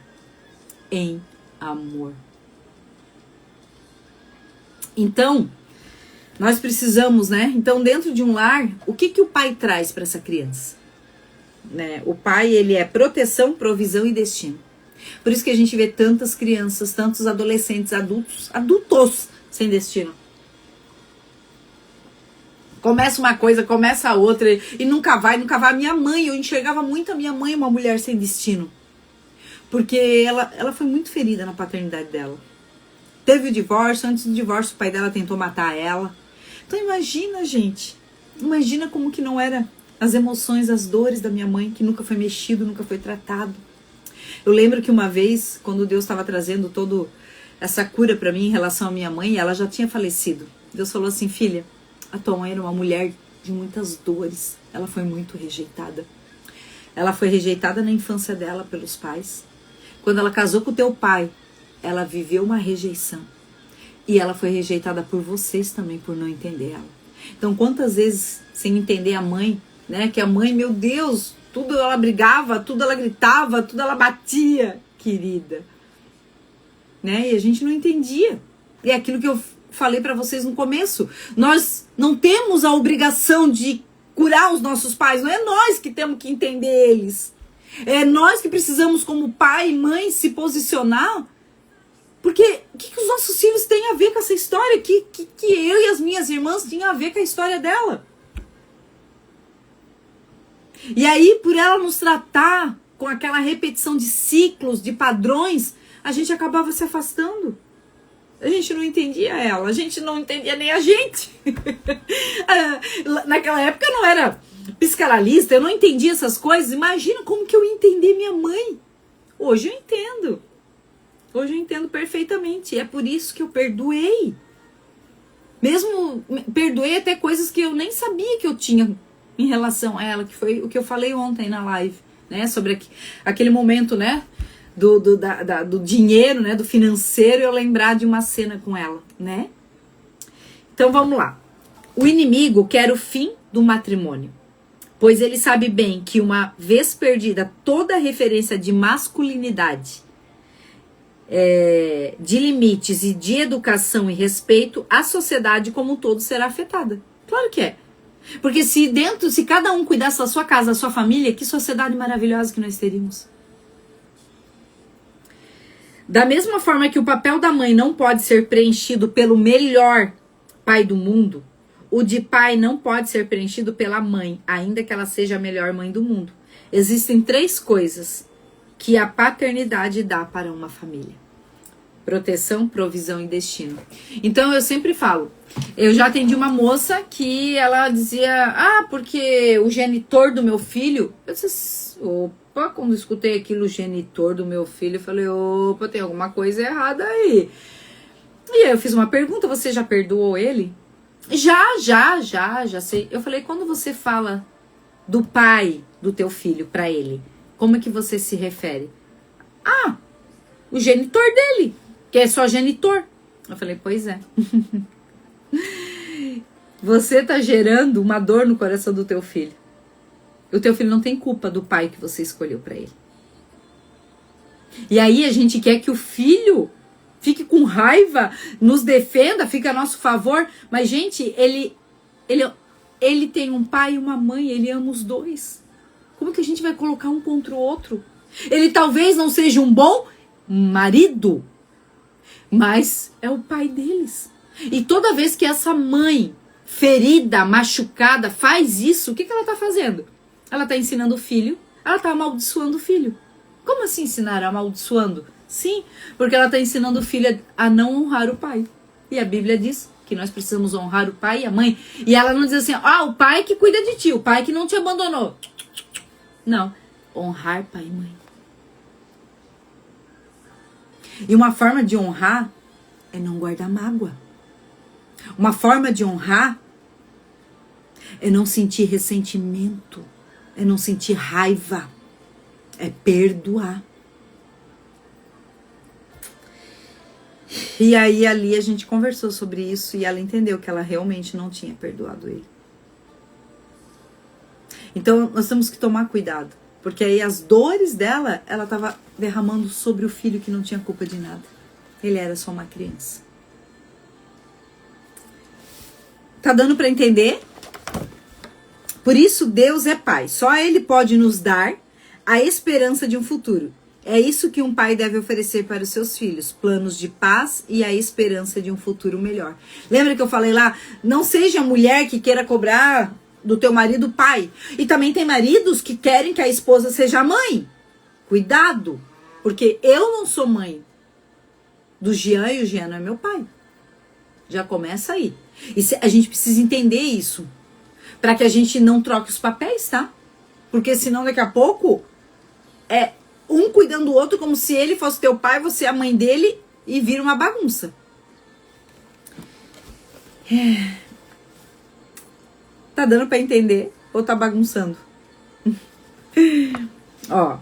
Em amor. Então, nós precisamos, né? Então, dentro de um lar, o que o pai traz para essa criança? Né? O pai, ele é proteção, provisão e destino. Por isso que a gente vê tantas crianças, tantos adolescentes, adultos sem destino. Começa uma coisa, começa a outra e nunca vai. A minha mãe, eu enxergava muito a minha mãe uma mulher sem destino. Porque ela foi muito ferida na paternidade dela. Teve o divórcio, antes do divórcio o pai dela tentou matar ela. Então imagina, gente, imagina como que não era as emoções, as dores da minha mãe, que nunca foi mexido, nunca foi tratado. Eu lembro que uma vez, quando Deus estava trazendo toda essa cura para mim em relação à minha mãe, ela já tinha falecido. Deus falou assim, filha, a tua mãe era uma mulher de muitas dores, ela foi muito rejeitada. Ela foi rejeitada na infância dela pelos pais. Quando ela casou com o teu pai, ela viveu uma rejeição. E ela foi rejeitada por vocês também, por não entender ela. Então, quantas vezes, sem entender a mãe, né? Que a mãe, meu Deus, tudo ela brigava, tudo ela gritava, tudo ela batia, querida. Né? E a gente não entendia. E é aquilo que eu falei pra vocês no começo. Nós não temos a obrigação de curar os nossos pais. Não é nós que temos que entender eles. É nós que precisamos, como pai e mãe, se posicionar. Porque o que os nossos filhos têm a ver com essa história? Que eu e as minhas irmãs tinham a ver com a história dela? E aí, por ela nos tratar com aquela repetição de ciclos, de padrões, a gente acabava se afastando. A gente não entendia ela, a gente não entendia nem a gente. Naquela época eu não era psicanalista, eu não entendia essas coisas. Imagina como que eu ia entender minha mãe. Hoje eu entendo. Hoje eu entendo perfeitamente. E é por isso que eu perdoei. Mesmo perdoei até coisas que eu nem sabia que eu tinha em relação a ela, que foi o que eu falei ontem na live, né? Sobre aquele momento, né? Do dinheiro, né? Do financeiro, eu lembrar de uma cena com ela, né? Então vamos lá. O inimigo quer o fim do matrimônio, pois ele sabe bem que uma vez perdida toda a referência de masculinidade, de limites e de educação e respeito, a sociedade como um todo será afetada. Claro que é. Porque se cada um cuidasse da sua casa, da sua família, que sociedade maravilhosa que nós teríamos. Da mesma forma que o papel da mãe não pode ser preenchido pelo melhor pai do mundo, o de pai não pode ser preenchido pela mãe, ainda que ela seja a melhor mãe do mundo. Existem 3 coisas que a paternidade dá para uma família: proteção, provisão e destino. Então eu sempre falo, eu já atendi uma moça que ela dizia, porque o genitor do meu filho, eu disse, opa, quando eu escutei aquilo, o genitor do meu filho, eu falei, opa, tem alguma coisa errada aí. E aí eu fiz uma pergunta, você já perdoou ele? Já sei. Eu falei, quando você fala do pai do teu filho pra ele, como é que você se refere? O genitor dele, que é só genitor. Eu falei, pois é. Você tá gerando uma dor no coração do teu filho. O teu filho não tem culpa do pai que você escolheu pra ele. E aí a gente quer que o filho fique com raiva, nos defenda, fique a nosso favor. Mas, gente, ele tem um pai e uma mãe, ele ama os dois. Como que a gente vai colocar um contra o outro? Ele talvez não seja um bom marido, mas é o pai deles. E toda vez que essa mãe ferida, machucada, faz isso, o que ela está fazendo? Ela está ensinando o filho, ela está amaldiçoando o filho. Como assim ensinar amaldiçoando? Sim, porque ela está ensinando o filho a não honrar o pai. E a Bíblia diz que nós precisamos honrar o pai e a mãe. E ela não diz assim, o pai que cuida de ti, o pai que não te abandonou. Não, honrar pai e mãe. E uma forma de honrar é não guardar mágoa. Uma forma de honrar é não sentir ressentimento, é não sentir raiva, é perdoar. E aí ali a gente conversou sobre isso e ela entendeu que ela realmente não tinha perdoado ele. Então nós temos que tomar cuidado, porque aí as dores dela, ela estava derramando sobre o filho que não tinha culpa de nada. Ele era só uma criança. Tá dando para entender? Por isso Deus é pai. Só Ele pode nos dar a esperança de um futuro. É isso que um pai deve oferecer para os seus filhos. Planos de paz e a esperança de um futuro melhor. Lembra que eu falei lá? Não seja a mulher que queira cobrar do teu marido pai. E também tem maridos que querem que a esposa seja mãe. Cuidado. Porque eu não sou mãe do Jean e o Jean não é meu pai. Já começa aí. E a gente precisa entender isso. Para que a gente não troque os papéis, tá? Porque senão daqui a pouco é um cuidando do outro como se ele fosse teu pai, você é a mãe dele e vira uma bagunça. Tá dando para entender ou tá bagunçando? Ó,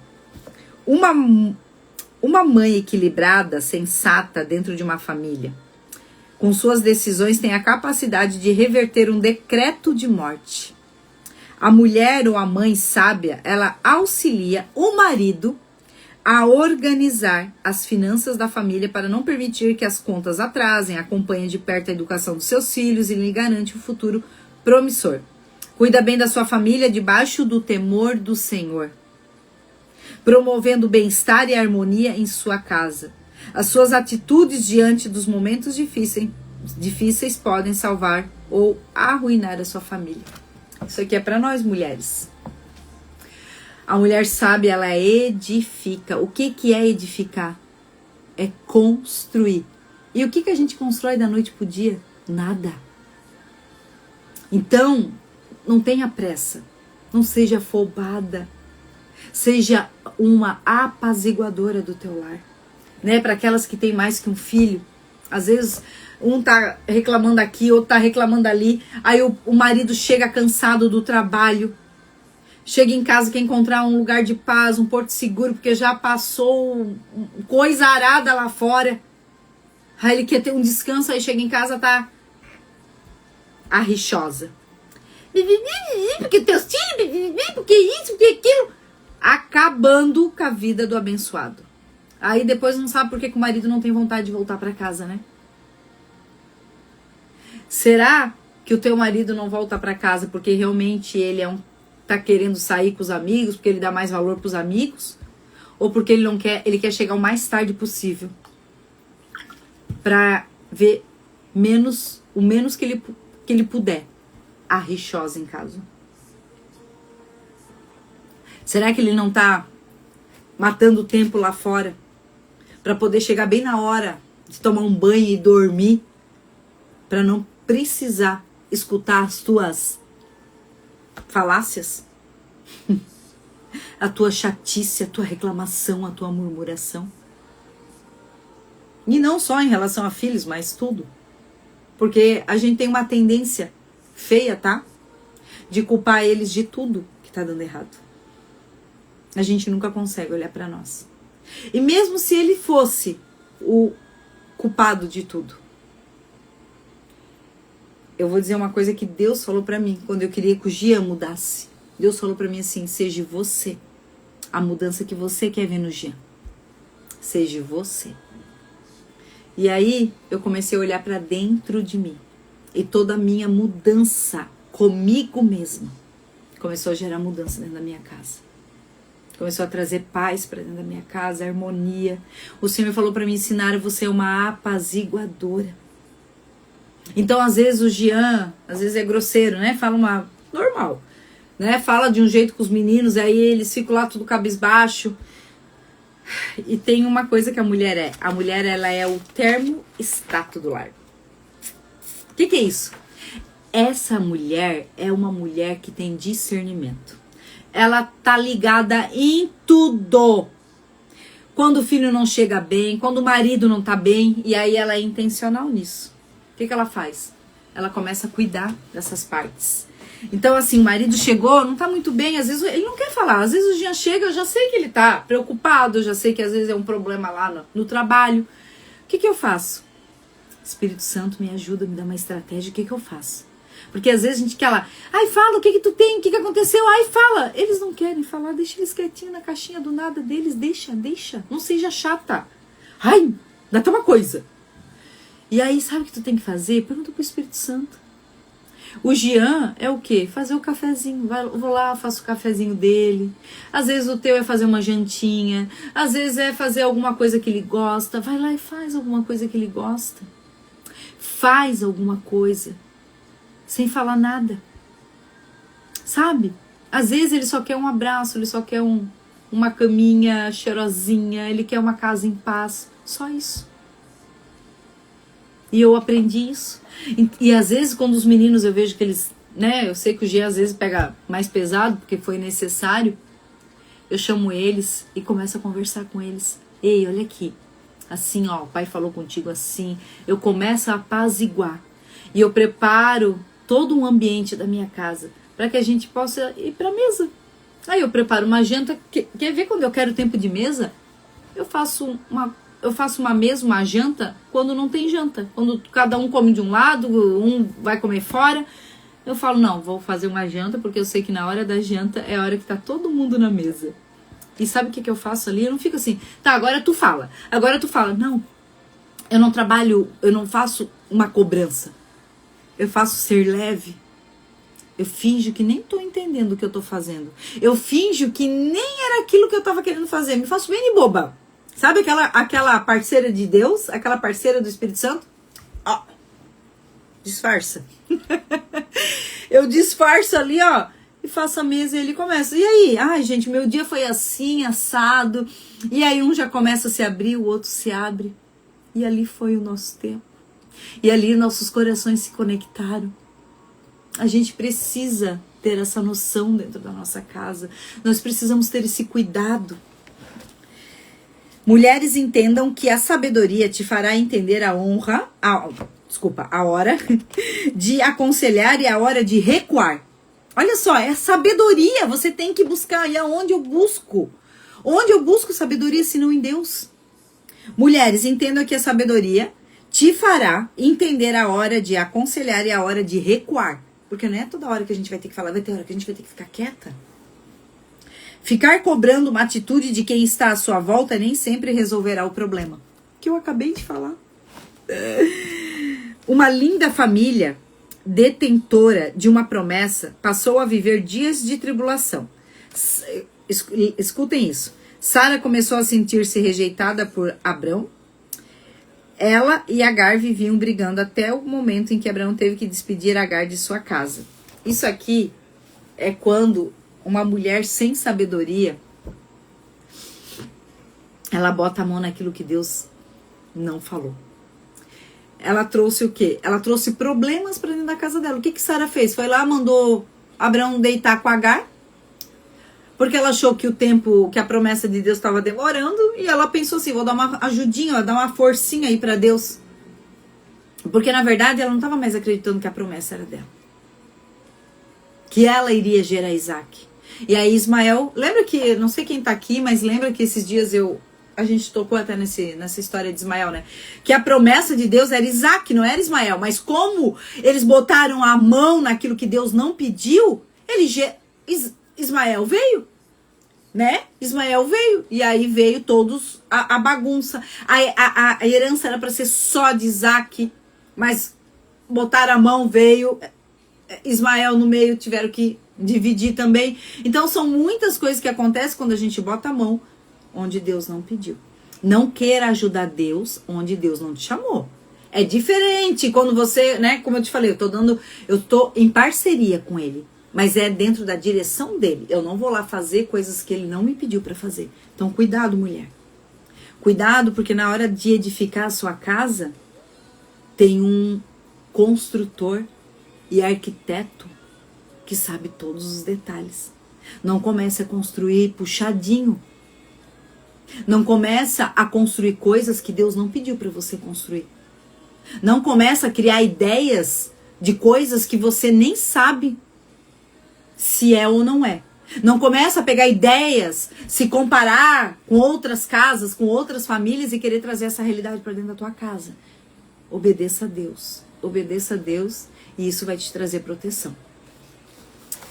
uma mãe equilibrada, sensata dentro de uma família, com suas decisões tem a capacidade de reverter um decreto de morte. A mulher ou a mãe sábia, ela auxilia o marido a organizar as finanças da família para não permitir que as contas atrasem, acompanha de perto a educação dos seus filhos e lhe garante um futuro promissor. Cuida bem da sua família debaixo do temor do Senhor, promovendo bem-estar e harmonia em sua casa. As suas atitudes diante dos momentos difíceis podem salvar ou arruinar a sua família. Isso aqui é para nós, mulheres. A mulher sábia, ela edifica. O que é edificar? É construir. E o que a gente constrói da noite pro dia? Nada. Então, não tenha pressa. Não seja afobada. Seja uma apaziguadora do teu lar. Né? Para aquelas que têm mais que um filho. Às vezes, um tá reclamando aqui, outro tá reclamando ali. Aí o marido chega cansado do trabalho. Chega em casa, quer encontrar um lugar de paz, um porto seguro, porque já passou coisa arada lá fora. Aí ele quer ter um descanso, aí chega em casa, tá arrichosa. Porque teus filhos, porque isso, porque aquilo. Acabando com a vida do abençoado. Aí depois não sabe por que o marido não tem vontade de voltar para casa, né? Será que o teu marido não volta para casa porque realmente ele tá querendo sair com os amigos, porque ele dá mais valor pros amigos? Ou porque ele não quer, ele quer chegar o mais tarde possível para ver o menos que ele puder arrichosa em casa? Será que ele não tá matando o tempo lá fora para poder chegar bem na hora de tomar um banho e dormir, para não precisar escutar as tuas falácias, a tua chatice, a tua reclamação, a tua murmuração? E não só em relação a filhos, mas tudo. Porque a gente tem uma tendência feia, tá? De culpar eles de tudo que tá dando errado. A gente nunca consegue olhar pra nós. E mesmo se ele fosse o culpado de tudo, eu vou dizer uma coisa que Deus falou pra mim quando eu queria que o Jean mudasse. Deus falou pra mim assim: seja você a mudança que você quer ver no Jean. Seja você. E aí eu comecei a olhar para dentro de mim. E toda a minha mudança comigo mesma começou a gerar mudança dentro da minha casa. Começou a trazer paz para dentro da minha casa, harmonia. O Senhor falou para me ensinar, você é uma apaziguadora. Então, às vezes o Jean, às vezes é grosseiro, né? Fala uma normal, né? Fala de um jeito com os meninos, aí eles ficam lá tudo cabisbaixo. E tem uma coisa que a mulher é. A mulher, ela é o termostato do lar. O que é isso? Essa mulher é uma mulher que tem discernimento. Ela tá ligada em tudo. Quando o filho não chega bem, quando o marido não tá bem, e aí ela é intencional nisso. O que ela faz? Ela começa a cuidar dessas partes. Então, assim, o marido chegou, não tá muito bem, às vezes ele não quer falar. Às vezes o Jean chega, eu já sei que ele tá preocupado, eu já sei que às vezes é um problema lá no trabalho. O que eu faço? Espírito Santo me ajuda, me dá uma estratégia, o que eu faço? Porque às vezes a gente quer lá, ai, fala, o que tu tem, o que aconteceu, ai, fala. Eles não querem falar, deixa eles quietinhos na caixinha do nada deles, deixa, não seja chata. Ai, dá até uma coisa. E aí, sabe o que tu tem que fazer? Pergunta pro Espírito Santo. O Jean é o quê? Fazer o cafezinho. Vou lá, faço o cafezinho dele. Às vezes o teu é fazer uma jantinha. Às vezes é fazer alguma coisa que ele gosta. Vai lá e faz alguma coisa que ele gosta. Faz alguma coisa. Sem falar nada. Sabe? Às vezes ele só quer um abraço, ele só quer uma caminha cheirosinha, ele quer uma casa em paz. Só isso. E eu aprendi isso. E às vezes quando os meninos eu vejo que eles, né, eu sei que o G às vezes pega mais pesado porque foi necessário, eu chamo eles e começo a conversar com eles. Ei, olha aqui, assim ó, o pai falou contigo assim. Eu começo a apaziguar e eu preparo todo um ambiente da minha casa para que a gente possa ir para a mesa. Aí eu preparo uma janta, quer ver quando eu quero tempo de mesa? Eu faço uma mesa, uma janta, quando não tem janta. Quando cada um come de um lado, um vai comer fora. Eu falo, não, vou fazer uma janta, porque eu sei que na hora da janta é a hora que tá todo mundo na mesa. E sabe o que eu faço ali? Eu não fico assim, tá, agora tu fala. Não, eu não trabalho, eu não faço uma cobrança. Eu faço ser leve. Eu finjo que nem tô entendendo o que eu tô fazendo. Eu finjo que nem era aquilo que eu tava querendo fazer. Me faço bem de boba. Sabe aquela parceira de Deus? Aquela parceira do Espírito Santo? Ó, disfarça. Eu disfarço ali, ó, e faço a mesa e ele começa. E aí? Ai, gente, meu dia foi assim, assado. E aí um já começa a se abrir, o outro se abre. E ali foi o nosso tempo. E ali nossos corações se conectaram. A gente precisa ter essa noção dentro da nossa casa. Nós precisamos ter esse cuidado. Mulheres, entendam que a sabedoria te fará entender a hora de aconselhar e a hora de recuar. Olha só, é sabedoria, você tem que buscar. E aonde eu busco? Onde eu busco sabedoria se não em Deus? Mulheres, entendam que a sabedoria te fará entender a hora de aconselhar e a hora de recuar. Porque não é toda hora que a gente vai ter que falar, vai ter hora que a gente vai ter que ficar quieta. Ficar cobrando uma atitude de quem está à sua volta nem sempre resolverá o problema. Que eu acabei de falar. Uma linda família detentora de uma promessa passou a viver dias de tribulação. Escutem isso. Sara começou a sentir-se rejeitada por Abrão. Ela e Agar viviam brigando até o momento em que Abrão teve que despedir Agar de sua casa. Isso aqui é quando uma mulher sem sabedoria, ela bota a mão naquilo que Deus não falou. Ela trouxe o quê? Ela trouxe problemas para dentro da casa dela. O que Sara fez? Foi lá, mandou Abrão deitar com Agar, porque ela achou que o tempo, que a promessa de Deus estava demorando, e ela pensou assim, vou dar uma ajudinha, vou dar uma forcinha aí para Deus. Porque na verdade ela não estava mais acreditando que a promessa era dela. Que ela iria gerar Isaac. E aí Ismael, lembra que, não sei quem tá aqui, mas lembra que esses dias a gente tocou até nessa história de Ismael, né? Que a promessa de Deus era Isaac, não era Ismael. Mas como eles botaram a mão naquilo que Deus não pediu, Ismael veio. né? Ismael veio, e aí veio todos a bagunça. A herança era para ser só de Isaac, mas botaram a mão, veio Ismael no meio, tiveram que dividir também. Então são muitas coisas que acontecem quando a gente bota a mão onde Deus não pediu. Não queira ajudar Deus onde Deus não te chamou. É diferente quando você, né, como eu te falei, eu tô em parceria com ele, mas é dentro da direção dele. Eu não vou lá fazer coisas que ele não me pediu para fazer. Então cuidado, mulher. Cuidado, porque na hora de edificar a sua casa, tem um construtor e arquiteto que sabe todos os detalhes. Não comece a construir puxadinho. Não começa a construir coisas que Deus não pediu para você construir. Não começa a criar ideias de coisas que você nem sabe se é ou não é. Não começa a pegar ideias, se comparar com outras casas, com outras famílias e querer trazer essa realidade para dentro da tua casa. Obedeça a Deus. Obedeça a Deus e isso vai te trazer proteção.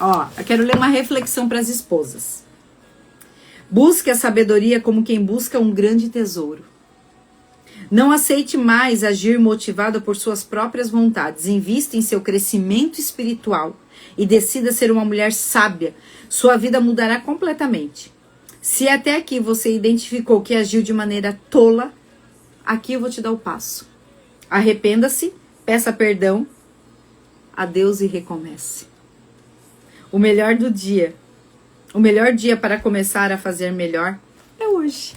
Ó, eu quero ler uma reflexão para as esposas. Busque a sabedoria como quem busca um grande tesouro. Não aceite mais agir motivada por suas próprias vontades. Invista em seu crescimento espiritual e decida ser uma mulher sábia. Sua vida mudará completamente. Se até aqui você identificou que agiu de maneira tola, aqui eu vou te dar o passo. Arrependa-se, peça perdão a Deus e recomece. O melhor dia para começar a fazer melhor é hoje.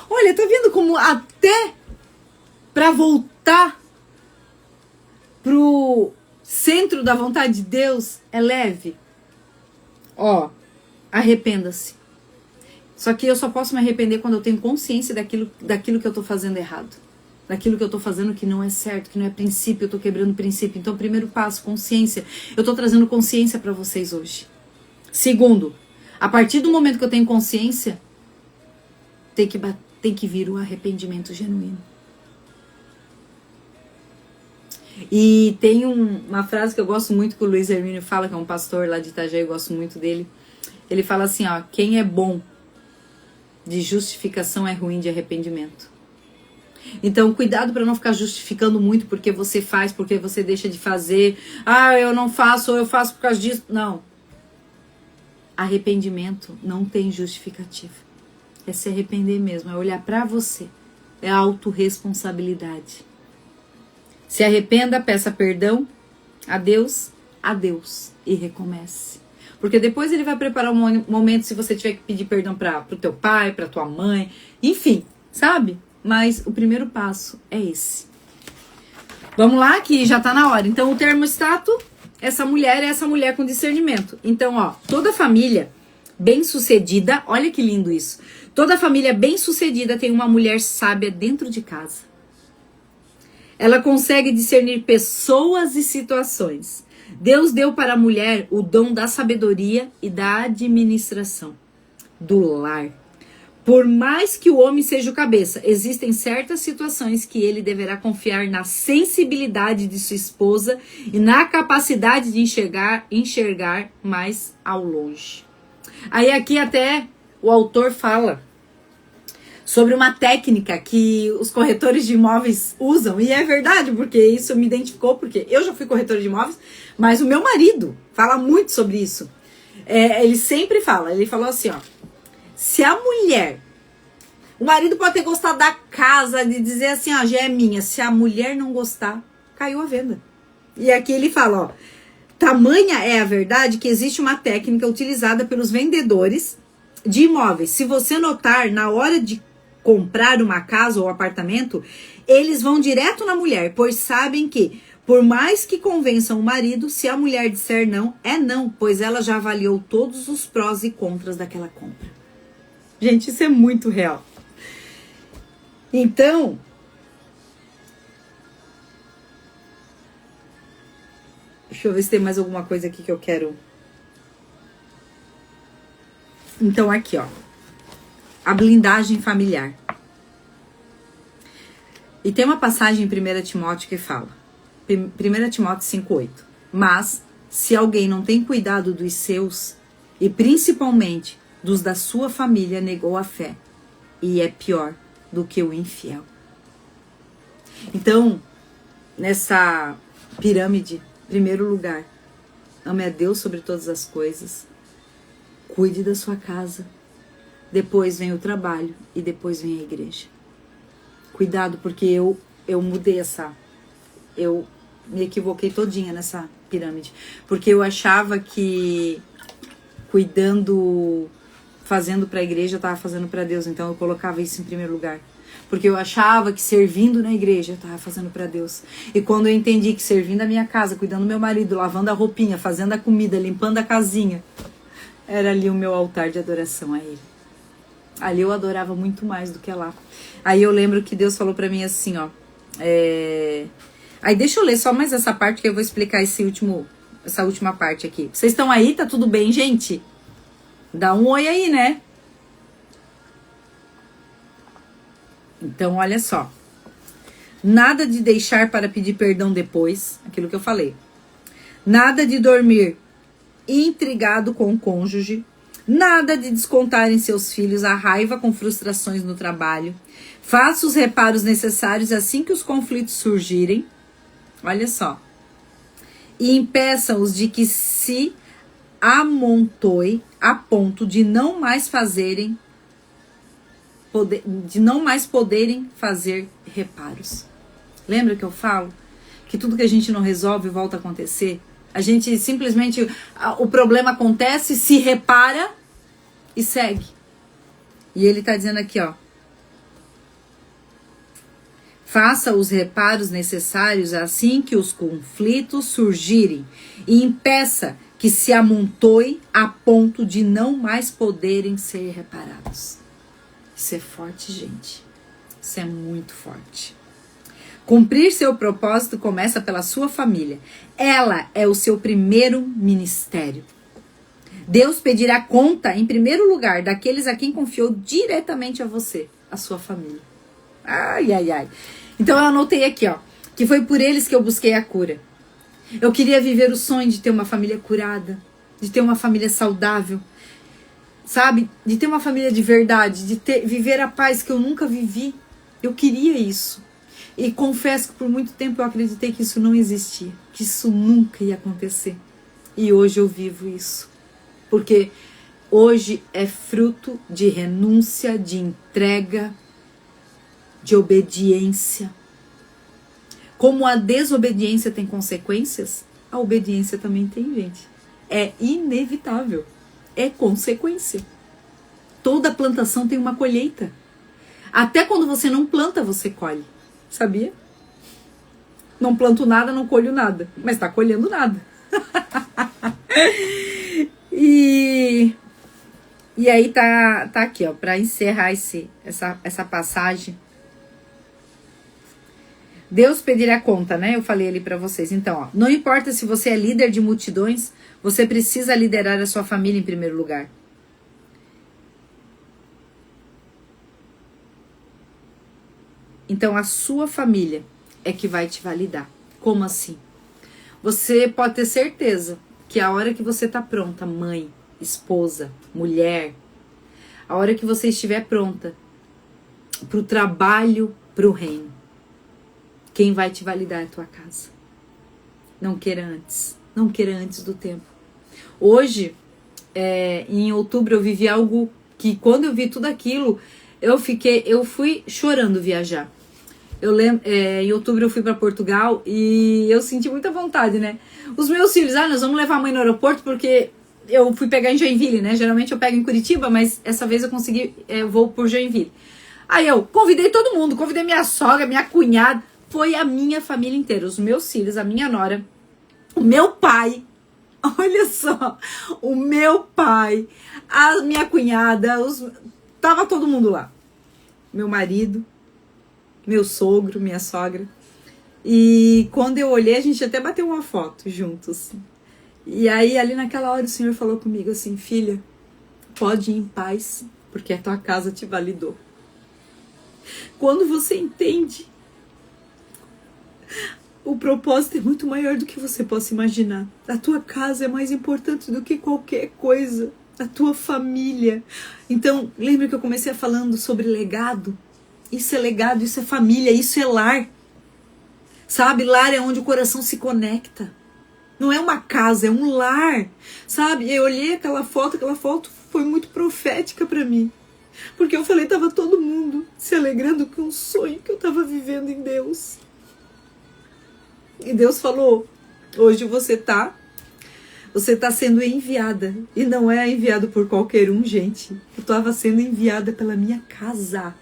Olha, tá vendo como até para voltar pro centro da vontade de Deus é leve? Ó, arrependa-se. Só que eu só posso me arrepender quando eu tenho consciência daquilo que eu tô fazendo errado. Daquilo que eu tô fazendo que não é certo, que não é princípio, eu tô quebrando princípio. Então, primeiro passo, consciência. Eu tô trazendo consciência para vocês hoje. Segundo, a partir do momento que eu tenho consciência, tem que vir o arrependimento genuíno. E tem uma frase que eu gosto muito que o Luiz Hermínio fala, que é um pastor lá de Itajaí, eu gosto muito dele. Ele fala assim, ó, quem é bom de justificação é ruim de arrependimento. Então, cuidado para não ficar justificando muito porque você faz, porque você deixa de fazer. Ah, eu não faço, ou eu faço por causa disso. Não. Arrependimento não tem justificativa. É se arrepender mesmo, é olhar para você. É autorresponsabilidade. Se arrependa, peça perdão a Deus e recomece. Porque depois ele vai preparar um momento se você tiver que pedir perdão para o teu pai, para tua mãe, enfim, sabe? Mas o primeiro passo é esse. Vamos lá, que já tá na hora. Então, o termostato, essa mulher é essa mulher com discernimento. Então, ó, toda família bem-sucedida, olha que lindo isso. Toda família bem-sucedida tem uma mulher sábia dentro de casa. Ela consegue discernir pessoas e situações. Deus deu para a mulher o dom da sabedoria e da administração do lar. Por mais que o homem seja o cabeça, existem certas situações que ele deverá confiar na sensibilidade de sua esposa e na capacidade de enxergar mais ao longe. Aí aqui até o autor fala sobre uma técnica que os corretores de imóveis usam, e é verdade, porque isso me identificou, porque eu já fui corretora de imóveis, mas o meu marido fala muito sobre isso. Ele sempre fala, ele falou assim, ó, se a mulher, o marido pode ter gostado da casa, de dizer assim, ó, já é minha, se a mulher não gostar, caiu a venda. E aqui ele fala, ó, tamanha é a verdade que existe uma técnica utilizada pelos vendedores de imóveis. Se você notar, na hora de comprar uma casa ou apartamento, eles vão direto na mulher, pois sabem que, por mais que convençam o marido, se a mulher disser não, é não, pois ela já avaliou todos os prós e contras daquela compra. Gente, isso é muito real. Então, deixa eu ver se tem mais alguma coisa aqui que eu quero. Então, aqui, ó. A blindagem familiar. E tem uma passagem em 1 Timóteo que fala, 1 Timóteo 5,8. Mas, se alguém não tem cuidado dos seus, e principalmente dos da sua família negou a fé e é pior do que o infiel. Então, nessa pirâmide, primeiro lugar, ame a Deus sobre todas as coisas, cuide da sua casa, depois vem o trabalho e depois vem a igreja. Cuidado, porque eu mudei eu me equivoquei todinha nessa pirâmide, porque eu achava que cuidando, fazendo para a igreja, eu estava fazendo para Deus, então eu colocava isso em primeiro lugar. Porque eu achava que servindo na igreja eu estava fazendo para Deus. E quando eu entendi que servindo a minha casa, cuidando do meu marido, lavando a roupinha, fazendo a comida, limpando a casinha, era ali o meu altar de adoração a Ele. Ali eu adorava muito mais do que lá. Aí eu lembro que Deus falou para mim assim, ó. Aí deixa eu ler só mais essa parte que eu vou explicar essa última parte aqui. Vocês estão aí? Tá tudo bem, gente? Dá um oi aí, né? Então, olha só. Nada de deixar para pedir perdão depois, aquilo que eu falei. Nada de dormir intrigado com o cônjuge. Nada de descontar em seus filhos a raiva com frustrações no trabalho. Faça os reparos necessários assim que os conflitos surgirem. Olha só. E impeça-os de que se amontoe a ponto de não mais poderem fazer reparos. Lembra que eu falo que tudo que a gente não resolve volta a acontecer? A gente simplesmente, o problema acontece, se repara e segue. E ele tá dizendo aqui, ó. Faça os reparos necessários assim que os conflitos surgirem e impeça que se amontoe a ponto de não mais poderem ser reparados. Isso é forte, gente. Isso é muito forte. Cumprir seu propósito começa pela sua família. Ela é o seu primeiro ministério. Deus pedirá conta, em primeiro lugar, daqueles a quem confiou diretamente a você, a sua família. Ai, ai, ai. Então eu anotei aqui, ó, que foi por eles que eu busquei a cura. Eu queria viver o sonho de ter uma família curada, de ter uma família saudável, sabe? De ter uma família de verdade, de viver a paz que eu nunca vivi. Eu queria isso. E confesso que por muito tempo eu acreditei que isso não existia, que isso nunca ia acontecer. E hoje eu vivo isso. Porque hoje é fruto de renúncia, de entrega, de obediência. Como a desobediência tem consequências, a obediência também tem, gente. É inevitável. É consequência. Toda plantação tem uma colheita. Até quando você não planta, você colhe. Sabia? Não planto nada, não colho nada. Mas tá colhendo nada. E aí tá aqui, ó, para encerrar essa passagem. Deus pedirá conta, né? Eu falei ali para vocês. Então, ó, não importa se você é líder de multidões, você precisa liderar a sua família em primeiro lugar. Então, a sua família é que vai te validar. Como assim? Você pode ter certeza que a hora que você tá pronta, mãe, esposa, mulher, a hora que você estiver pronta pro trabalho, pro reino, quem vai te validar é a tua casa. Não queira antes. Não queira antes do tempo. Hoje, em outubro, eu vivi algo que quando eu vi tudo aquilo, eu fui chorando viajar. Eu lembro, em outubro eu fui para Portugal e eu senti muita vontade, né? Os meus filhos, nós vamos levar a mãe no aeroporto porque eu fui pegar em Joinville, né? Geralmente eu pego em Curitiba, mas essa vez eu consegui voo por Joinville. Aí eu convidei todo mundo, convidei minha sogra, minha cunhada, foi a minha família inteira, os meus filhos, a minha nora, o meu pai, olha só, o meu pai, a minha cunhada, tava todo mundo lá. Meu marido, meu sogro, minha sogra. E quando eu olhei, a gente até bateu uma foto juntos. E aí, ali naquela hora, o Senhor falou comigo assim: filha, pode ir em paz, porque a tua casa te validou. Quando você entende, o propósito é muito maior do que você possa imaginar. A tua casa é mais importante do que qualquer coisa. a tua família. Então, lembra que eu comecei falando sobre legado? Isso é legado, isso é família, isso é lar. Sabe, lar é onde o coração se conecta. Não é uma casa, é um lar. Sabe, eu olhei aquela foto foi muito profética para mim. Porque eu falei, tava todo mundo se alegrando com um sonho que eu tava vivendo em Deus. E Deus falou, hoje você tá sendo enviada. E não é enviado por qualquer um, gente. Eu tava sendo enviada pela minha casa.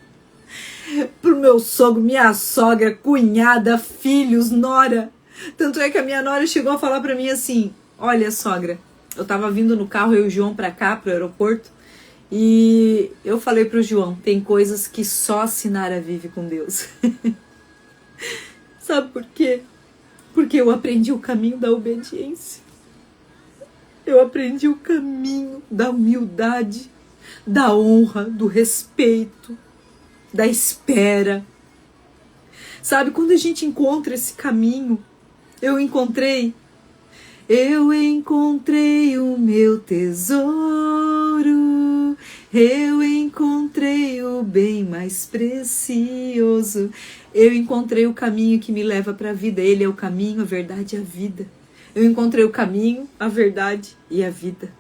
Pro meu sogro, minha sogra, cunhada, filhos, nora. Tanto é que a minha nora chegou a falar pra mim assim, olha, sogra, eu tava vindo no carro, eu e o João pra cá, pro aeroporto, e eu falei pro João, tem coisas que só a Sinara vive com Deus. Sabe por quê? Porque eu aprendi o caminho da obediência. Eu aprendi o caminho da humildade, da honra, do respeito, da espera. Sabe, quando a gente encontra esse caminho, eu encontrei o meu tesouro, eu encontrei o bem mais precioso, eu encontrei o caminho que me leva para a vida, ele é o caminho, a verdade e a vida. Eu encontrei o caminho, a verdade e a vida.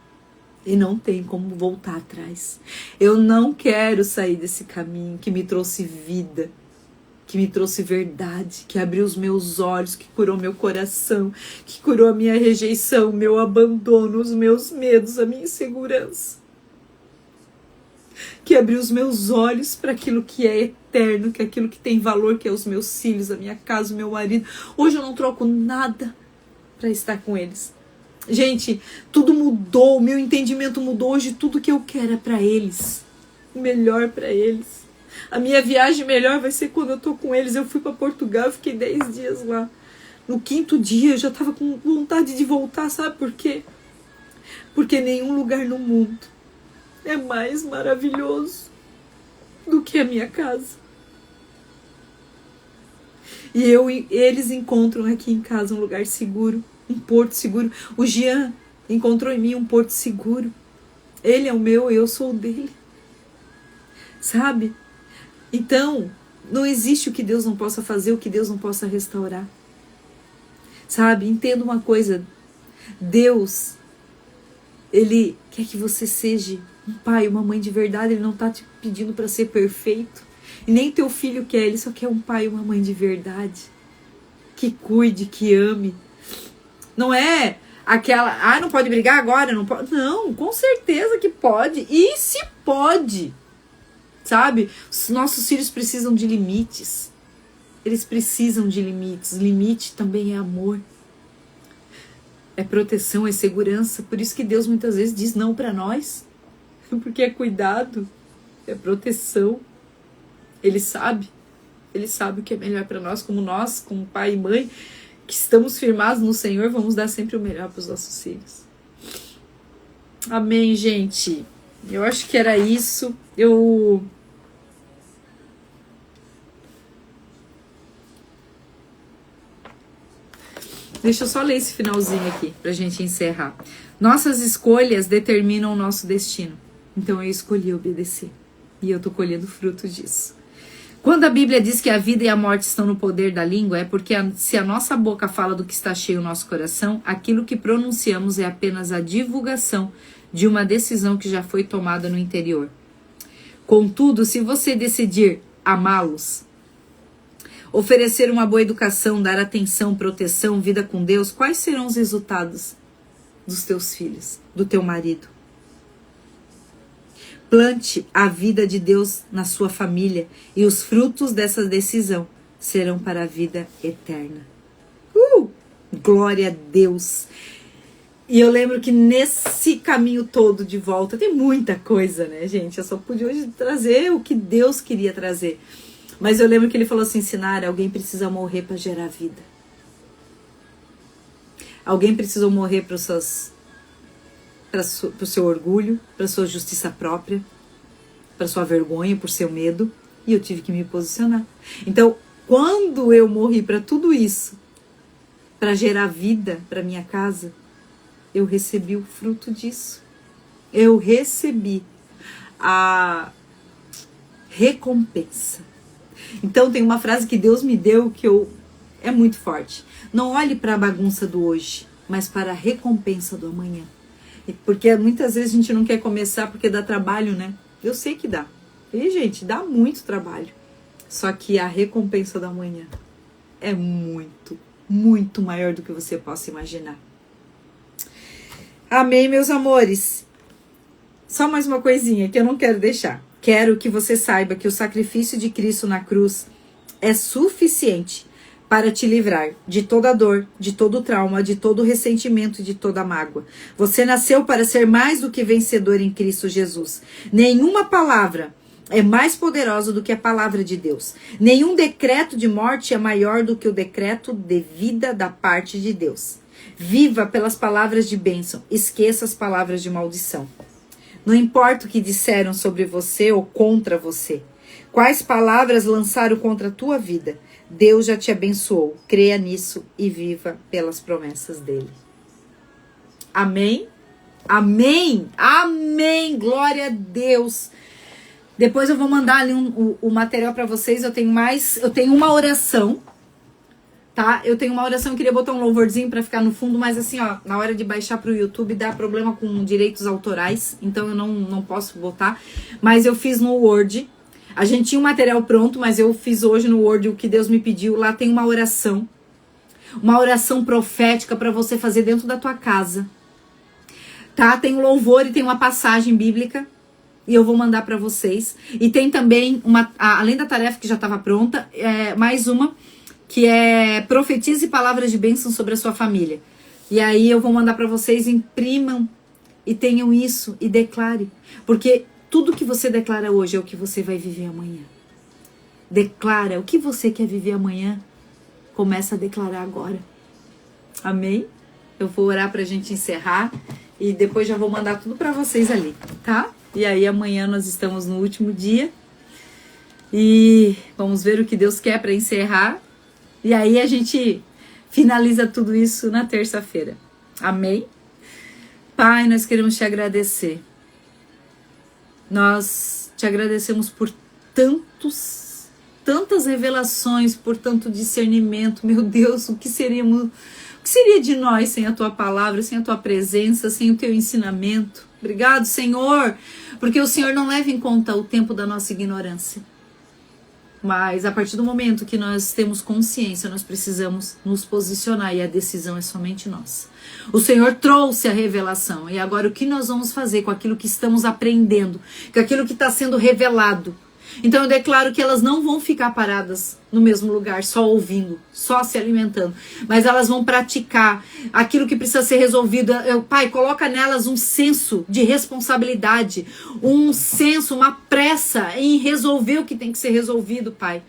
E não tem como voltar atrás. Eu não quero sair desse caminho que me trouxe vida, que me trouxe verdade, que abriu os meus olhos, que curou meu coração, que curou a minha rejeição, meu abandono, os meus medos, a minha insegurança. Que abriu os meus olhos para aquilo que é eterno, que é aquilo que tem valor, que é os meus filhos, a minha casa, o meu marido. Hoje eu não troco nada para estar com eles. Gente, tudo mudou, o meu entendimento mudou. Hoje tudo que eu quero é para eles, o melhor para eles. A minha viagem melhor vai ser quando eu tô com eles. Eu fui para Portugal, eu fiquei 10 dias lá. No 5º dia eu já tava com vontade de voltar, sabe por quê? Porque nenhum lugar no mundo é mais maravilhoso do que a minha casa. E eles encontram aqui em casa um lugar seguro, um porto seguro. O Jean encontrou em mim um porto seguro. Ele é o meu, eu sou o dele. Sabe? Então, não existe o que Deus não possa fazer, o que Deus não possa restaurar. Sabe? Entenda uma coisa. Deus, Ele quer que você seja um pai, uma mãe de verdade. Ele não está te pedindo para ser perfeito. E nem teu filho quer, ele só quer um pai e uma mãe de verdade. Que cuide, que ame. Não é aquela, não pode brigar agora, não pode. Não, com certeza que pode. E se pode. Sabe? Os nossos filhos precisam de limites. Eles precisam de limites. Limite também é amor. É proteção, é segurança. Por isso que Deus muitas vezes diz não para nós. Porque é cuidado, é proteção. Ele sabe o que é melhor para nós, como pai e mãe, que estamos firmados no Senhor, vamos dar sempre o melhor para os nossos filhos. Amém, gente. Eu acho que era isso. Deixa eu só ler esse finalzinho aqui pra gente encerrar. Nossas escolhas determinam o nosso destino. Então eu escolhi obedecer. E eu tô colhendo fruto disso. Quando a Bíblia diz que a vida e a morte estão no poder da língua, é porque se a nossa boca fala do que está cheio o nosso coração, aquilo que pronunciamos é apenas a divulgação de uma decisão que já foi tomada no interior. Contudo, se você decidir amá-los, oferecer uma boa educação, dar atenção, proteção, vida com Deus, quais serão os resultados dos teus filhos, do teu marido? Plante a vida de Deus na sua família e os frutos dessa decisão serão para a vida eterna. Glória a Deus! E eu lembro que nesse caminho todo de volta, tem muita coisa, né, gente? Eu só pude hoje trazer o que Deus queria trazer. Mas eu lembro que ele falou assim, Sinara, alguém precisa morrer para gerar vida. Alguém precisou morrer para o seu orgulho, para sua justiça própria, para sua vergonha, por seu medo, e eu tive que me posicionar. Então, quando eu morri para tudo isso, para gerar vida para minha casa, eu recebi o fruto disso. eu recebi a recompensa. Então tem uma frase que Deus me deu que é muito forte. Não olhe para a bagunça do hoje, mas para a recompensa do amanhã. Porque muitas vezes a gente não quer começar porque dá trabalho, né? Eu sei que dá. E, gente, dá muito trabalho. Só que a recompensa do amanhã é muito, muito maior do que você possa imaginar. Amém, meus amores? Só mais uma coisinha que eu não quero deixar. Quero que você saiba que o sacrifício de Cristo na cruz é suficiente para te livrar de toda dor, de todo trauma, de todo ressentimento e de toda mágoa. Você nasceu para ser mais do que vencedor em Cristo Jesus. Nenhuma palavra é mais poderosa do que a palavra de Deus. Nenhum decreto de morte é maior do que o decreto de vida da parte de Deus. Viva pelas palavras de bênção. Esqueça as palavras de maldição. Não importa o que disseram sobre você ou contra você. Quais palavras lançaram contra a tua vida. Deus já te abençoou. Creia nisso e viva pelas promessas dele. Amém? Amém? Amém! Glória a Deus! Depois eu vou mandar ali o material para vocês. Eu tenho uma oração, tá? Eu tenho uma oração, eu queria botar um louvorzinho para ficar no fundo, mas assim, ó, na hora de baixar pro YouTube dá problema com direitos autorais, então eu não posso botar. Mas eu fiz no Word. A gente tinha um material pronto, mas eu fiz hoje no Word o que Deus me pediu. Lá tem uma oração profética para você fazer dentro da tua casa, tá? Tem um louvor e tem uma passagem bíblica. E eu vou mandar para vocês. E tem também, além da tarefa que já estava pronta, mais uma, que é profetize palavras de bênção sobre a sua família. E aí eu vou mandar para vocês, imprimam e tenham isso e declare. Porque tudo que você declara hoje é o que você vai viver amanhã. Declara o que você quer viver amanhã. Começa a declarar agora. Amém? Eu vou orar pra gente encerrar. E depois já vou mandar tudo para vocês ali, tá? E aí amanhã nós estamos no último dia. E vamos ver o que Deus quer para encerrar. E aí a gente finaliza tudo isso na terça-feira. Amém? Pai, nós queremos te agradecer. Nós te agradecemos por tantas revelações, por tanto discernimento. Meu Deus, o que seria de nós sem a tua palavra, sem a tua presença, sem o teu ensinamento? Obrigado, Senhor, porque o Senhor não leva em conta o tempo da nossa ignorância. Mas a partir do momento que nós temos consciência, nós precisamos nos posicionar e a decisão é somente nossa. O Senhor trouxe a revelação e agora o que nós vamos fazer com aquilo que estamos aprendendo, com aquilo que está sendo revelado? Então eu declaro que elas não vão ficar paradas no mesmo lugar, só ouvindo, só se alimentando, mas elas vão praticar aquilo que precisa ser resolvido. Pai, coloca nelas um senso de responsabilidade, um senso, uma pressa em resolver o que tem que ser resolvido, Pai.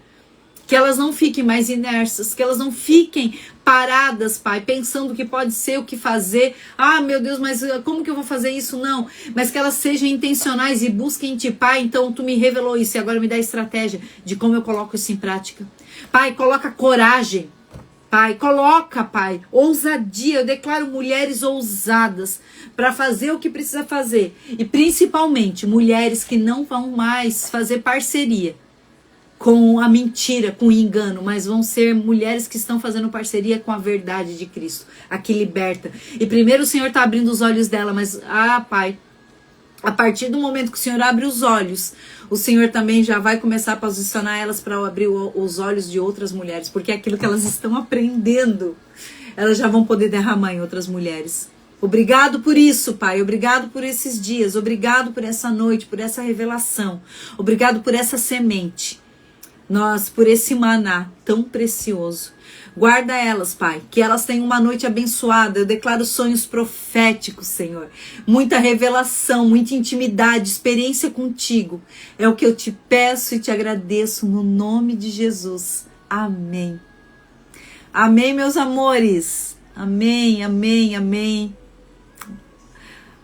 Que elas não fiquem mais inersas, que elas não fiquem paradas, Pai, pensando que pode ser o que fazer. Ah, meu Deus, mas como que eu vou fazer isso? Não, mas que elas sejam intencionais e busquem em Ti, Pai. Então Tu me revelou isso e agora me dá estratégia de como eu coloco isso em prática. Pai, coloca coragem. Pai, coloca, Pai, ousadia. Eu declaro mulheres ousadas para fazer o que precisa fazer. E principalmente mulheres que não vão mais fazer parceria com a mentira, com o engano, mas vão ser mulheres que estão fazendo parceria com a verdade de Cristo, a que liberta. E primeiro o Senhor está abrindo os olhos dela, mas, Pai, a partir do momento que o Senhor abre os olhos, o Senhor também já vai começar a posicionar elas para abrir os olhos de outras mulheres, porque é aquilo que elas estão aprendendo, elas já vão poder derramar em outras mulheres. Obrigado por isso, Pai. Obrigado por esses dias. Obrigado por essa noite, por essa revelação. Obrigado por essa semente. Por esse maná tão precioso. Guarda elas, Pai, que elas tenham uma noite abençoada. Eu declaro sonhos proféticos, Senhor. Muita revelação, muita intimidade, experiência contigo. É o que eu te peço e te agradeço no nome de Jesus. Amém. Amém, meus amores. Amém, amém, amém.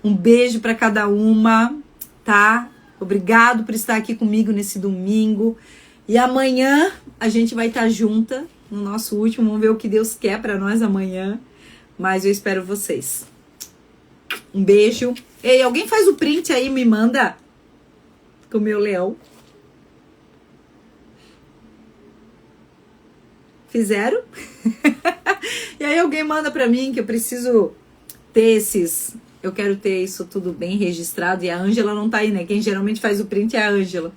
Um beijo para cada uma, tá? Obrigado por estar aqui comigo nesse domingo. E amanhã a gente vai estar junta no nosso último. Vamos ver o que Deus quer para nós amanhã. Mas eu espero vocês. Um beijo. Ei, alguém faz o print aí, me manda. Com o meu leão. Fizeram? E aí alguém manda pra mim que eu preciso ter esses... Eu quero ter isso tudo bem registrado. E a Ângela não tá aí, né? Quem geralmente faz o print é a Ângela.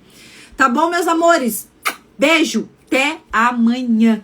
Tá bom, meus amores? Beijo. Até amanhã.